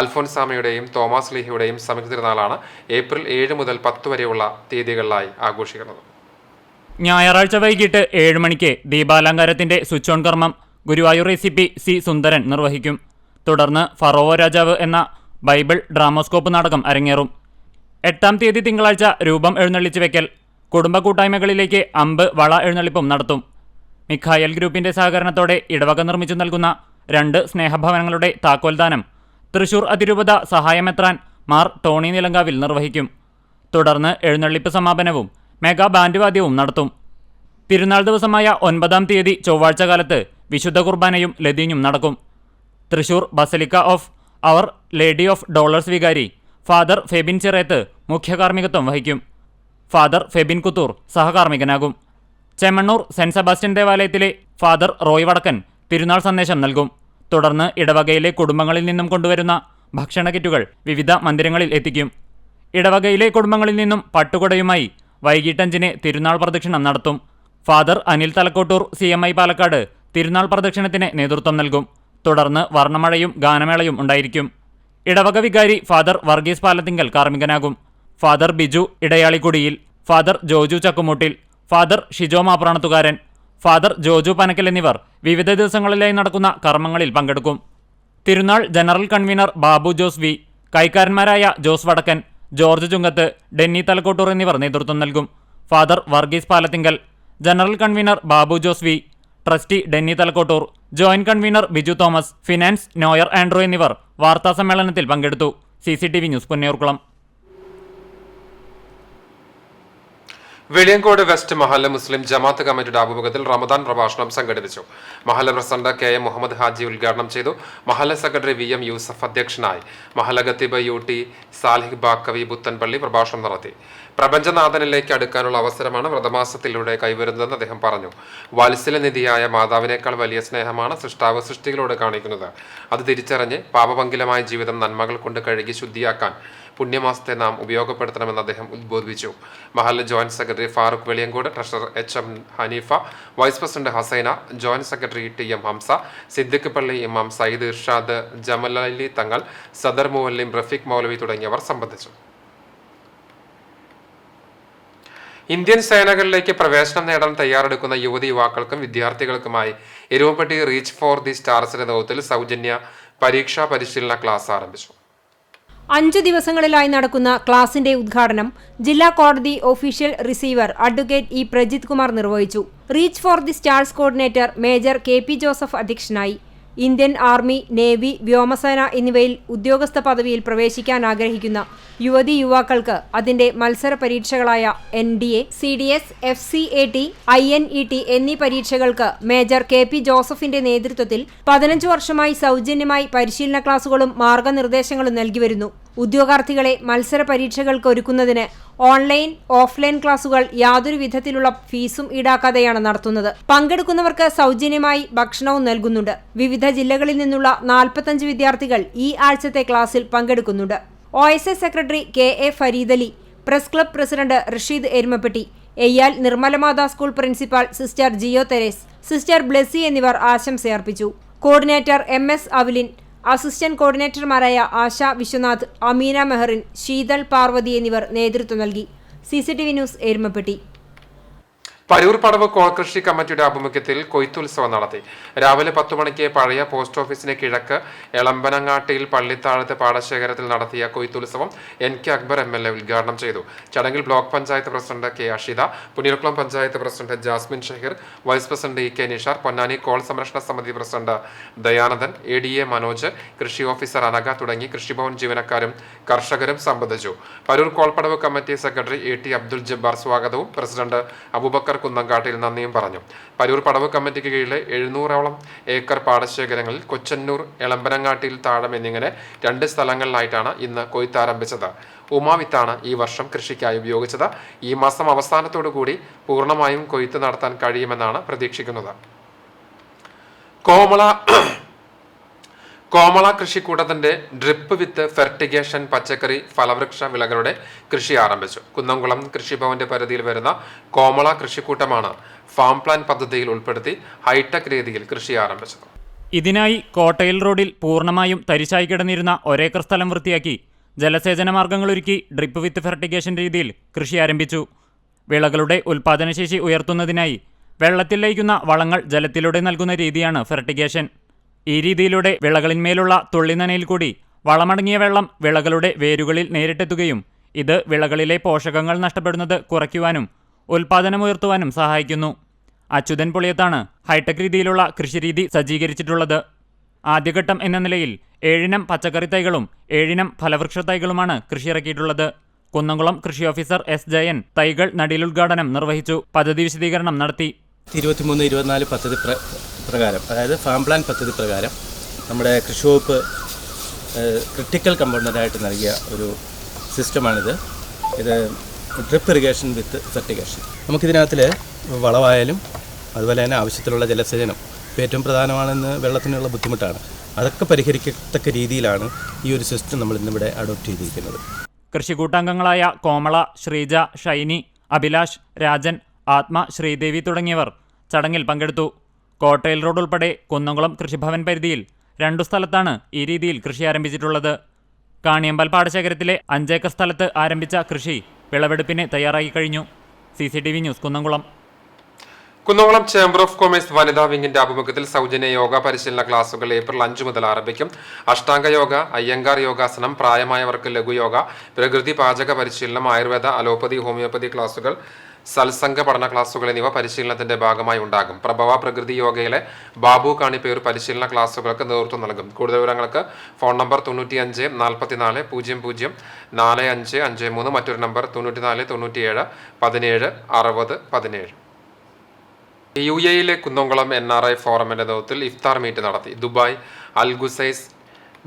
അൽഫോൻസാമയുടെയും തോമസ് ലീഹയുടെയും സംയുക്ത തിരുനാളാണ് ഏപ്രിൽ 7 മുതൽ 10 വരെയുള്ള തീയതികളിലായി ആഘോഷിക്കുന്നത്. ഞായറാഴ്ച വൈകിട്ട് 7 മണിക്ക് ദീപാലങ്കാരത്തിന്റെ സ്വിച്ച് ഓൺ കർമ്മം ഗുരുവായൂർ ACP C സുന്ദരൻ നിർവഹിക്കും. തുടർന്ന് ഫറോവ രാജാവ് എന്ന ബൈബിൾ ഡ്രാമോസ്കോപ്പ് നാടകം അരങ്ങേറും. 8-ാം തീയതി തിങ്കളാഴ്ച രൂപം എഴുന്നള്ളിച്ച് വെക്കൽ, കുടുംബ കൂട്ടായ്മകളിലേക്ക് അമ്പ് വള എഴുന്നള്ളിപ്പും നടത്തും. മിഖായൽ ഗ്രൂപ്പിന്റെ സഹകരണത്തോടെ ഇടവക നിർമ്മിച്ചു നൽകുന്ന 2 സ്നേഹഭവനങ്ങളുടെ താക്കോൽദാനം തൃശൂർ അതിരൂപത സഹായമെത്രാൻ മാർ ടോണി നിലങ്കാവിൽ നിർവഹിക്കും. തുടർന്ന് എഴുന്നള്ളിപ്പ് സമാപനവും മെഗാ ബാൻഡ് വാദ്യവും നടത്തും. തിരുനാൾ ദിവസമായ 9-ാം തീയതി ചൊവ്വാഴ്ച കാലത്ത് വിശുദ്ധ കുർബാനയും ലതീഞ്ഞും നടക്കും. Thrissur basilica of our lady of dolours വികാരി ഫാദർ ഫെബിൻ ചിറേത്ത് മുഖ്യ കാർമ്മികത്വം വഹിക്കും. ഫാദർ ഫെബിൻ കുത്തൂർ സഹകാർമ്മികനാകും. ചെമ്മണ്ണൂർ സെന്റ് സെബാസ്റ്റ്യൻ ദേവാലയത്തിലെ ഫാദർ റോയ് വടക്കൻ തിരുനാൾ സന്ദേശം നൽകും. തുടർന്ന് ഇടവകയിലെ കുടുംബങ്ങളിൽ നിന്നും കൊണ്ടുവരുന്ന ഭക്ഷണ കിറ്റുകൾ വിവിധ മന്ദിരങ്ങളിൽ എത്തിക്കും. ഇടവകയിലെ കുടുംബങ്ങളിൽ നിന്നും പട്ടുകുടയുമായി വൈകിട്ട് 5-ന് തിരുനാൾ പ്രദക്ഷിണം നടത്തും. ഫാദർ അനിൽ തലക്കോട്ടൂർ CMI പാലക്കാട് തിരുനാൾ പ്രദക്ഷിണത്തിന് നേതൃത്വം നൽകും. തുടർന്ന് വർണ്ണമഴയും ഗാനമേളയും ഉണ്ടായിരിക്കും. ഇടവക വികാരി ഫാദർ വർഗീസ് പാലത്തിങ്കൽ കാർമ്മികനാകും. Father Biju Edayalikudiyil, father Joju Chakkumoottil, father Shijo Mapranathukaran, father Joju Panakkal എന്നിവർ വിവിധ ദിവസങ്ങളിലായി നടക്കുന്ന കർമ്മങ്ങളിൽ പങ്കെടുക്കും. തിരുനാൾ general convener Babu Jose V, കൈക്കാരന്മാരായ ജോസ് വടക്കൻ, ജോർജ് ചുങ്കത്ത്, ഡെന്നി തലക്കോട്ടൂർ എന്നിവർ നേതൃത്വം നൽകും. Father Varghese Palathinkal, general convener Babu Jose V, trustee Denny Thalakkottur, joint convener Biju Thomas, finance നോയർ ആൻഡ്രോ എന്നിവർ വാർത്താ സമ്മേളനത്തിൽ പങ്കെടുത്തു. CCTV news Punnayurkulam. Veliyankode west മഹല്ല് മുസ്ലിം ജമാഅത്ത് കമ്മിറ്റിയുടെ ആഭിമുഖ്യത്തിൽ റമദാൻ പ്രഭാഷണം സംഘടിപ്പിച്ചു. മഹല്ല് പ്രസിഡന്റ് KM മുഹമ്മദ് ഹാജി ഉദ്ഘാടനം ചെയ്തു. മഹല്ല് സെക്രട്ടറി VM യൂസഫ് അധ്യക്ഷനായി. മഹല്ല് ഖത്തീബ് UT സാലിഹ് ബാക്കവി പുത്തൻപള്ളി പ്രഭാഷണം നടത്തി. പ്രപഞ്ചനാഥനിലേക്ക് അടുക്കാനുള്ള അവസരമാണ് വ്രതമാസത്തിലൂടെ കൈവരുന്നതെന്ന് അദ്ദേഹം പറഞ്ഞു. വാത്സല്യനിധിയായ മാതാവിനേക്കാൾ വലിയ സ്നേഹമാണ് സൃഷ്ടാവ് സൃഷ്ടികളോട് കാണിക്കുന്നത്. അത് തിരിച്ചറിഞ്ഞ് പാപഭംഗിലമായ ജീവിതം നന്മകൾ കൊണ്ട് കഴുകി ശുദ്ധിയാക്കാൻ പുണ്യമാസത്തെ നാം ഉപയോഗപ്പെടുത്തണമെന്ന് അദ്ദേഹം ഉദ്ബോധിപ്പിച്ചു. മഹല്ല് joint secretary Farooq Veliyankode, treasurer HM Haneefa, vice president Hasaina, joint secretary TM Hamsa, Siddique പള്ളി ഇമാം സയ്യിദ് ഇർഷാദ്, ജമലലി തങ്ങൾ, സദർ മുവല്ലിം റഫീഖ് മൗലവി തുടങ്ങിയവർ സംബന്ധിച്ചു. ഇന്ത്യൻ സേനകളിലേക്ക് പ്രവേശനം നേടാൻ തയ്യാറെടുക്കുന്ന യുവതി യുവാക്കൾക്കും വിദ്യാർത്ഥികൾക്കുമായി എരുവപ്പെട്ടി റീച്ച് ഫോർ ദി സ്റ്റാർസിന്റെ നേതൃത്വത്തിൽ സൗജന്യ പരീക്ഷാ പരിശീലന ക്ലാസ് ആരംഭിച്ചു. 5 ദിവസങ്ങളിലായി നടക്കുന്ന ക്ലാസിന്റെ ഉദ്ഘാടനം ജില്ലാ കോടതി official receiver advocate E Prajith Kumar നിർവഹിച്ചു. Reach for the stars coordinator major KP Joseph അധ്യക്ഷനായി. ഇന്ത്യൻ ആർമി, നേവി, വ്യോമസേന എന്നിവയിൽ ഉദ്യോഗസ്ഥ പദവിയിൽ പ്രവേശിക്കാൻ ആഗ്രഹിക്കുന്ന യുവതി യുവാക്കൾക്ക് അതിന്റെ മത്സര പരീക്ഷകളായ NDA, CDS, FCAT, INET എന്നീ പരീക്ഷകൾക്ക് മേജർ KP ജോസഫിന്റെ നേതൃത്വത്തിൽ 15 വർഷമായി സൗജന്യമായി പരിശീലന ക്ലാസുകളും മാർഗനിർദ്ദേശങ്ങളും നൽകിവരുന്നു. ഉദ്യോഗാർത്ഥികളെ മത്സര പരീക്ഷകൾക്ക് ഒരുക്കുന്നതിന് ഓൺലൈൻ, ഓഫ്ലൈൻ ക്ലാസുകൾ യാതൊരു വിധത്തിലുള്ള ഫീസും ഈടാക്കാതെയാണ് നടത്തുന്നത്. പങ്കെടുക്കുന്നവർക്ക് സൗജന്യമായി ഭക്ഷണവും നൽകുന്നുണ്ട്. വിവിധ ജില്ലകളിൽ നിന്നുള്ള 45 വിദ്യാർത്ഥികൾ ഈ ആഴ്ചത്തെ ക്ലാസ്സിൽ പങ്കെടുക്കുന്നുണ്ട്. OSS secretary KA Fareedali, press club president Rasheed Erumappetty, Eyyal Nirmalamatha school principal sister Jio Therese, sister Blessy എന്നിവർ ആശംസയർപ്പിച്ചു. കോർഡിനേറ്റർ MS അവലിൻ, അസിസ്റ്റന്റ് കോർഡിനേറ്റർമാരായ ആശ വിശ്വനാഥ്, അമീന മെഹറിൻ, ശീതൾ പാർവതി എന്നിവർ നേതൃത്വം നൽകി. CCTV news Erumappetty. പരൂർ പടവ് കോൾകൃഷി കമ്മിറ്റിയുടെ ആഭിമുഖ്യത്തിൽ കൊയ്ത്തുത്സവം നടത്തി. രാവിലെ 10 മണിക്ക് പഴയ പോസ്റ്റ് ഓഫീസിന് കിഴക്ക് എളമ്പനങ്ങാട്ടിയിൽ പള്ളിത്താഴത്ത് പാടശേഖരത്തിൽ നടത്തിയ കൊയ്ത്തുത്സവം NK അക്ബർ MLA ഉദ്ഘാടനം ചെയ്തു. ചടങ്ങിൽ block panchayat president K Ashitha, Punnayurkulam panchayat president Jasmine Shaheer, vice president EK Nishar, Ponnani കോൾ സംരക്ഷണ സമിതി പ്രസിഡന്റ് ദയാനന്ദൻ, ADA മനോജ്, കൃഷി ഓഫീസർ അനഘ തുടങ്ങി കൃഷിഭവൻ ജീവനക്കാരും കർഷകരും സംബന്ധിച്ചു. പരൂർ കോൾപടവ് committee secretary AT Abdul Jabbar സ്വാഗതവും പ്രസിഡന്റ് അബൂബക്കർ കുന്നങ്കാട്ടിൽ നന്ദിയും പറഞ്ഞു. പരൂർ പടവ് കമ്മിറ്റിക്ക് കീഴിലെ 700ഓളം ഏക്കർ പാടശേഖരങ്ങളിൽ കൊച്ചന്നൂർ, എളമ്പനങ്ങാട്ടിൽ താഴം എന്നിങ്ങനെ 2 സ്ഥലങ്ങളിലായിട്ടാണ് ഇന്ന് കൊയ്ത്ത് ആരംഭിച്ചത്. ഉമാവിത്താണ് ഈ വർഷം കൃഷിക്കായി ഉപയോഗിച്ചത്. ഈ മാസം അവസാനത്തോടു കൂടി പൂർണ്ണമായും കൊയ്ത്ത് നടത്താൻ കഴിയുമെന്നാണ് പ്രതീക്ഷിക്കുന്നത്. കോമള കൃഷിക്കൂട്ടത്തിന്റെ ഡ്രിപ്പ് വിത്ത് ഫെർട്ടിഗേഷൻ പച്ചക്കറി ഫലവൃക്ഷ വിളകളുടെ കൃഷി ആരംഭിച്ചു. കുന്നംകുളം കൃഷിഭവന്റെ പരിധിയിൽ വരുന്ന കോമള കൃഷിക്കൂട്ടമാണ് ഫാം പ്ലാൻ പദ്ധതിയിൽ ഉൾപ്പെടുത്തി ഹൈടെക് രീതിയിൽ കൃഷി ആരംഭിച്ചത്. ഇതിനായി കോട്ടയിൽ റോഡിൽ പൂർണ്ണമായും തരിശായി കിടന്നിരുന്ന ഒരേക്കർ സ്ഥലം വൃത്തിയാക്കി ജലസേചന മാർഗങ്ങളൊരുക്കി ഡ്രിപ്പ് വിത്ത് ഫെർട്ടിഗേഷൻ രീതിയിൽ കൃഷി ആരംഭിച്ചു. വിളകളുടെ ഉൽപാദനശേഷി ഉയർത്തുന്നതിനായി വെള്ളത്തിൽ ലയിക്കുന്ന വളങ്ങൾ ജലത്തിലൂടെ നൽകുന്ന രീതിയാണ് ഫെർട്ടിഗേഷൻ. ഈ രീതിയിലൂടെ വിളകളിന്മേലുള്ള തുള്ളിനനയിൽ കൂടി വളമടങ്ങിയ വെള്ളം വിളകളുടെ വേരുകളിൽ നേരിട്ടെത്തുകയും ഇത് വിളകളിലെ പോഷകങ്ങൾ നഷ്ടപ്പെടുന്നത് കുറയ്ക്കുവാനും ഉൽപാദനമുയർത്തുവാനും സഹായിക്കുന്നു. അച്യുതൻ പൊളിയത്താണ് ഹൈടെക് രീതിയിലുള്ള കൃഷിരീതി സജ്ജീകരിച്ചിട്ടുള്ളത്. ആദ്യഘട്ടം എന്ന നിലയിൽ 7 ഇനം പച്ചക്കറി തൈകളും 7 ഇനം ഫലവൃക്ഷ തൈകളുമാണ് കൃഷിയിറക്കിയിട്ടുള്ളത്. കുന്നംകുളം കൃഷി ഓഫീസർ എസ് ജയൻ തൈകൾ നടീലുദ്ഘാടനം നിർവഹിച്ചു. പദ്ധതി വിശദീകരണം നടത്തി. 23-24 പദ്ധതി പ്രകാരം, അതായത് ഫാം പ്ലാൻ പദ്ധതി പ്രകാരം നമ്മുടെ കൃഷി വകുപ്പ് ക്രിട്ടിക്കൽ കമ്പോണൻ്റായിട്ട് നൽകിയ ഒരു സിസ്റ്റമാണിത്. ഇത് ഡ്രിപ്പ് ഇറിഗേഷൻ വിത്ത് ഫെർട്ടിഗേഷൻ. നമുക്കിതിനകത്തിൽ വളമായാലും അതുപോലെ തന്നെ ആവശ്യത്തിലുള്ള ജലസേചനം ഏറ്റവും പ്രധാനമാണെന്ന് വെള്ളത്തിനുള്ള ബുദ്ധിമുട്ടാണ്. അതൊക്കെ പരിഹരിക്കത്തക്ക രീതിയിലാണ് ഈ ഒരു സിസ്റ്റം നമ്മൾ ഇന്നിവിടെ അഡോപ്റ്റ് ചെയ്തിരിക്കുന്നത്. കൃഷിക്കൂട്ടാംഗങ്ങളായ കോമള, ശ്രീജ, ഷൈനി, അഭിലാഷ്, രാജൻ, ആത്മ, ശ്രീദേവി തുടങ്ങിയവർ ചടങ്ങിൽ പങ്കെടുത്തു. കോട്ടയിൽ റോഡ് ഉൾപ്പെടെ കുന്നംകുളം കൃഷിഭവൻ പരിധിയിൽ 2 സ്ഥലത്താണ് ഈ രീതിയിൽ കൃഷി ആരംഭിച്ചിട്ടുള്ളത്. കാണിയമ്പൽ പാടശേഖരത്തിലെ 5 ഏക്കർ സ്ഥലത്ത് ആരംഭിച്ച കൃഷി വിളവെടുപ്പിന് തയ്യാറായി കഴിഞ്ഞു. CCTV news Kunnamkulam. Kunnamkulam chamber of commerce വനിതാ വിങ്ങിന്റെ ആഭിമുഖ്യത്തിൽ സൗജന്യ യോഗ പരിശീലന ക്ലാസുകൾ ഏപ്രിൽ 5 മുതൽ ആരംഭിക്കും. അഷ്ടാംഗ യോഗ, അയ്യങ്കാർ യോഗാസനം, പ്രായമായവർക്ക് ലഘുയോഗ, പ്രകൃതി പാചക പരിശീലനം, ആയുർവേദ, അലോപ്പതി, ഹോമിയോപ്പതി ക്ലാസുകൾ, സത്സംഗ പഠന ക്ലാസുകൾ എന്നിവ പരിശീലനത്തിന്റെ ഭാഗമായി ഉണ്ടാകും. പ്രഭവ പ്രകൃതി യോഗയിലെ ബാബു കാണിപ്പേർ പരിശീലന ക്ലാസുകൾക്ക് നേതൃത്വം നൽകും. കൂടുതൽ വിവരങ്ങൾക്ക് ഫോൺ നമ്പർ 95 44 00 45 53, മറ്റൊരു നമ്പർ 94 97 17 60 17. UAE കുന്നംകുളം NRI ഫോറമിന്റെ നേതൃത്വത്തിൽ ഇഫ്താർ മീറ്റ് നടത്തി. ദുബായ് അൽ ഗുസൈസ്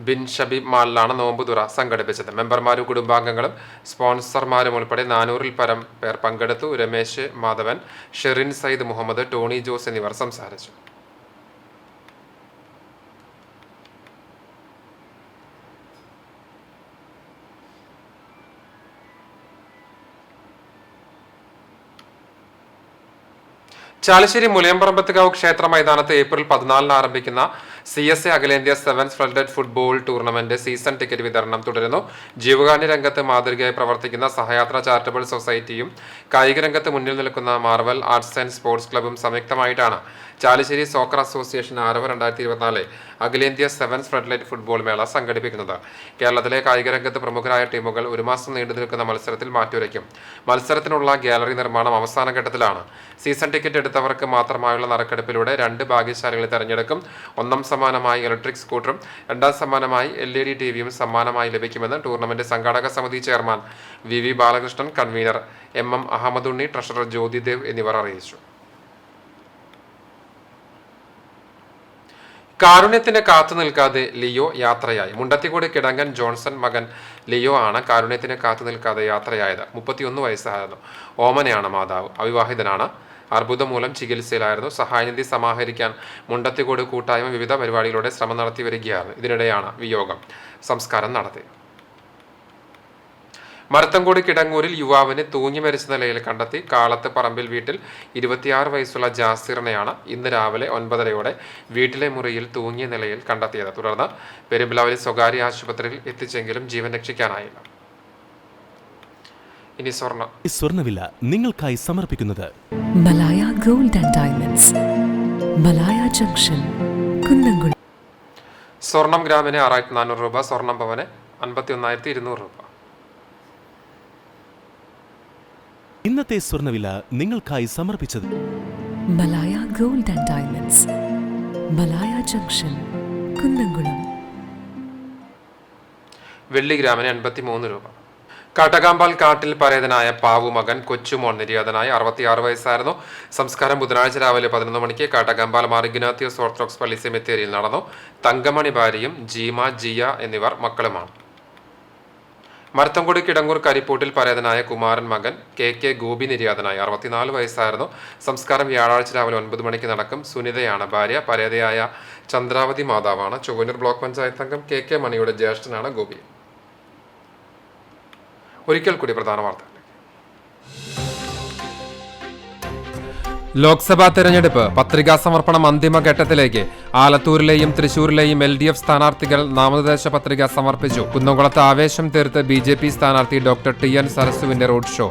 ബിൻ ഷബീബ് മാളിലാണ് നോമ്പുതുറ സംഘടിപ്പിച്ചത്. മെമ്പർമാരും കുടുംബാംഗങ്ങളും സ്പോൺസർമാരും ഉൾപ്പെടെ 400-ൽ പരം പേർ പങ്കെടുത്തു. രമേശ് മാധവൻ, ഷെറിൻ സയ്യിദ് മുഹമ്മദ്, ടോണി ജോസ് എന്നിവർ സംസാരിച്ചു. ചാലശ്ശേരി മുലയമ്പറമ്പത്തുകാവ് ക്ഷേത്ര മൈതാനത്ത് ഏപ്രിൽ 14 ആരംഭിക്കുന്ന CSA അഖിലേന്ത്യാ sevens flooded football tournament season ticket വിതരണം തുടരുന്നു. ജീവകാരുണ്യ രംഗത്ത് മാതൃകയായി പ്രവർത്തിക്കുന്ന സഹയാത്ര ചാരിറ്റബിൾ സൊസൈറ്റിയും കായിക രംഗത്ത് മുന്നിൽ നിൽക്കുന്ന മാർവൽ ആർട്സ് ആൻഡ് സ്പോർട്സ് ക്ലബും സംയുക്തമായിട്ടാണ് ചാലശ്ശേരി സോക്കർ അസോസിയേഷൻ ആരവ 2024 അഖിലേന്ത്യാ സെവൻസ് ഫ്ലഡ്ലൈറ്റ് ഫുട്ബോൾ മേള സംഘടിപ്പിക്കുന്നത്. കേരളത്തിലെ കായിക രംഗത്ത് പ്രമുഖരായ ടീമുകൾ 1 മാസം നീണ്ടു നിൽക്കുന്ന മത്സരത്തിൽ മാറ്റുരയ്ക്കും. മത്സരത്തിനുള്ള ഗാലറി നിർമ്മാണം അവസാന ഘട്ടത്തിലാണ്. സീസൺ ടിക്കറ്റ് എടുത്തവർക്ക് മാത്രമായുള്ള നറുക്കെടുപ്പിലൂടെ 2 ഭാഗ്യശാലികളെ തെരഞ്ഞെടുക്കും. 1ാം സമ്മാനമായി ഇലക്ട്രിക് സ്കൂട്ടറും 2ാം സമ്മാനമായി LED ടിവിയും സമ്മാനമായി ലഭിക്കുമെന്ന് ടൂർണമെന്റ് സംഘാടക സമിതി chairman VV Balakrishnan, convener MM Ahammadunni, treasurer Jyothidev എന്നിവർ അറിയിച്ചു. കാരുണ്യത്തിന് കാത്തു നിൽക്കാതെ ലിയോ യാത്രയായി. മുണ്ടത്തിക്കോട് കിടങ്ങൻ ജോൺസൺ മകൻ ലിയോ ആണ് കാരുണ്യത്തിന് കാത്തു നിൽക്കാതെ യാത്രയായത്. 31 വയസ്സായിരുന്നു. ഓമനയാണ് മാതാവ്. അവിവാഹിതനാണ്. അർബുദം മൂലം ചികിത്സയിലായിരുന്നു. സഹായനിധി സമാഹരിക്കാൻ മുണ്ടത്തിക്കോട് കൂട്ടായ്മ വിവിധ പരിപാടികളിലൂടെ ശ്രമം നടത്തി വരികയാണ്. ഇതിനിടെയാണ് വിയോഗം. സംസ്കാരം നടത്തി. മരത്തങ്കോട് കിടങ്ങൂരിൽ യുവാവിനെ തൂങ്ങി മരിച്ച നിലയിൽ കണ്ടെത്തി. കാളത്ത് പറമ്പിൽ വീട്ടിൽ 26 വയസ്സുള്ള ജാസിറിനെയാണ് ഇന്ന് രാവിലെ 9:30 വീട്ടിലെ മുറിയിൽ തൂങ്ങിയ നിലയിൽ കണ്ടെത്തിയത്. തുടർന്ന് പെരുമ്പിലാവിലെ സ്വകാര്യ ആശുപത്രിയിൽ എത്തിച്ചെങ്കിലും ജീവൻ രക്ഷിക്കാനായില്ല. ഇനി സ്വർണ്ണവില നിങ്ങൾക്കായി സമർപ്പിക്കുന്നത് Malaya gold and diamonds, Malaya junction, Kunnamkulam. സ്വർണം ഗ്രാമിന് 6400 രൂപ, സ്വർണം പവന് 51,200 രൂപ. ഇന്നത്തെ സ്വർണ്ണവില നിങ്ങൾക്കായി സമർപ്പിച്ചത് Malaya gold and diamonds, Malaya junction, Kunnamkulam. വെള്ളി ഗ്രാമിന് 83 രൂപ. കാട്ടകാമ്പാൽ കാട്ടിൽ പരേതനായ പാവു മകൻ കൊച്ചുമോൻ നിര്യാതനായി 66 വയസ്സായിരുന്നു. സംസ്കാരം ബുധനാഴ്ച രാവിലെ 11 മണിക്ക് കാട്ടകാമ്പാൽ മാർ ഇഗ്നാത്തിയോസ് ഓർത്തഡോക്സ് പള്ളി സെമിത്തേരിയിൽ നടന്നു. തങ്കമണി ഭാര്യയും ജീമ, ജിയ എന്നിവർ മക്കളുമാണ്. മരത്തംകുടി കിടങ്ങൂർ കരിപ്പൂട്ടിൽ പരേതനായ കുമാരൻ മകൻ കെ ഗോപി നിര്യാതനായി 64 വയസ്സായിരുന്നു. സംസ്കാരം വ്യാഴാഴ്ച രാവിലെ 9 മണിക്ക് നടക്കും. സുനിതയാണ് ഭാര്യ. പരേതയായ ചന്ദ്രാവതി മാതാവാണ്. ചൊവ്വന്നൂർ ബ്ലോക്ക് പഞ്ചായത്ത് അംഗം കെ മണിയുടെ ജ്യേഷ്ഠനാണ് ഗോപി. ഒരിക്കൽ കൂടി പ്രധാന വാർത്തകൾ. ലോക്സഭാ തെരഞ്ഞെടുപ്പ് പത്രികാ സമർപ്പണം അന്തിമഘട്ടത്തിലേക്ക്. ആലത്തൂരിലെയും തൃശൂരിലെയും LDF സ്ഥാനാർത്ഥികൾ നാമനിർദ്ദേശ പത്രിക സമർപ്പിച്ചു. കുന്നംകുളത്ത് ആവേശം തീർത്ത് BJP സ്ഥാനാർത്ഥി ഡോക്ടർ TN സരസുവിന്റെ റോഡ് ഷോ.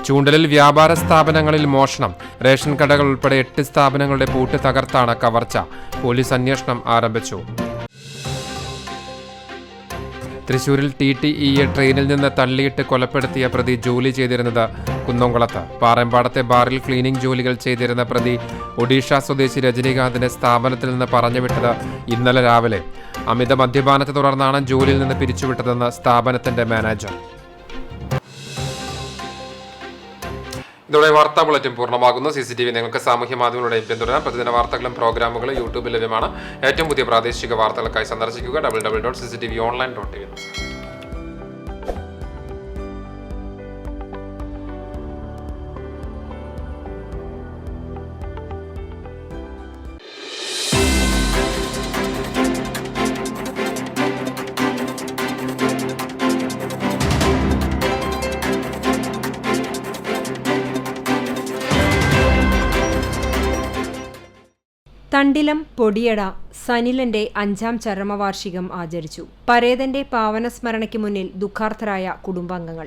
ചൂണ്ടലിൽ വ്യാപാര സ്ഥാപനങ്ങളിൽ മോഷണം. റേഷൻ കടകൾ ഉൾപ്പെടെ 8 സ്ഥാപനങ്ങളുടെ പൂട്ട് തകർത്താണ് കവർച്ച. പോലീസ് അന്വേഷണം ആരംഭിച്ചു. തൃശൂരിൽ TTEA ട്രെയിനിൽ നിന്ന് തള്ളിയിട്ട് കൊലപ്പെടുത്തിയ പ്രതി ജോലി ചെയ്തിരുന്നത് കുന്നംകുളത്ത്. പാറമ്പാടത്തെ ബാറിൽ ക്ലീനിംഗ് ജോലികൾ ചെയ്തിരുന്ന പ്രതി ഒഡീഷ സ്വദേശി രജനീകാന്തിന്റെ സ്ഥാപനത്തിൽ നിന്ന് പറഞ്ഞുവിട്ടത് ഇന്നലെ രാവിലെ. അമിത മദ്യപാനത്തെ തുടർന്നാണ് ജോലിയിൽ നിന്ന് പിരിച്ചുവിട്ടതെന്ന് സ്ഥാപനത്തിന്റെ മാനേജർ. ഇതോടെ വാർത്താ ബുള്ളറ്റിൻ പൂർണ്ണമാകുന്നു. CCTV നിങ്ങൾക്ക് സാമൂഹ്യ മാധ്യമങ്ങളുടെയും പിന്തുടരാൻ. പ്രതിദിന വാർത്തകളും പ്രോഗ്രാമുകളും യൂട്യൂബിൽ ലഭ്യമാണ്. ഏറ്റവും പുതിയ പ്രാദേശിക വാർത്തകൾക്കായി സന്ദർശിക്കുക www.cctvonline.tv. തണ്ടിലം പൊടിയട സനിലന്റെ 5ാം ചരമവാർഷികം ആചരിച്ചു. പരേതന്റെ പാവനസ്മരണയ്ക്ക് മുന്നിൽ ദുഃഖാർത്തരായ കുടുംബാംഗങ്ങൾ.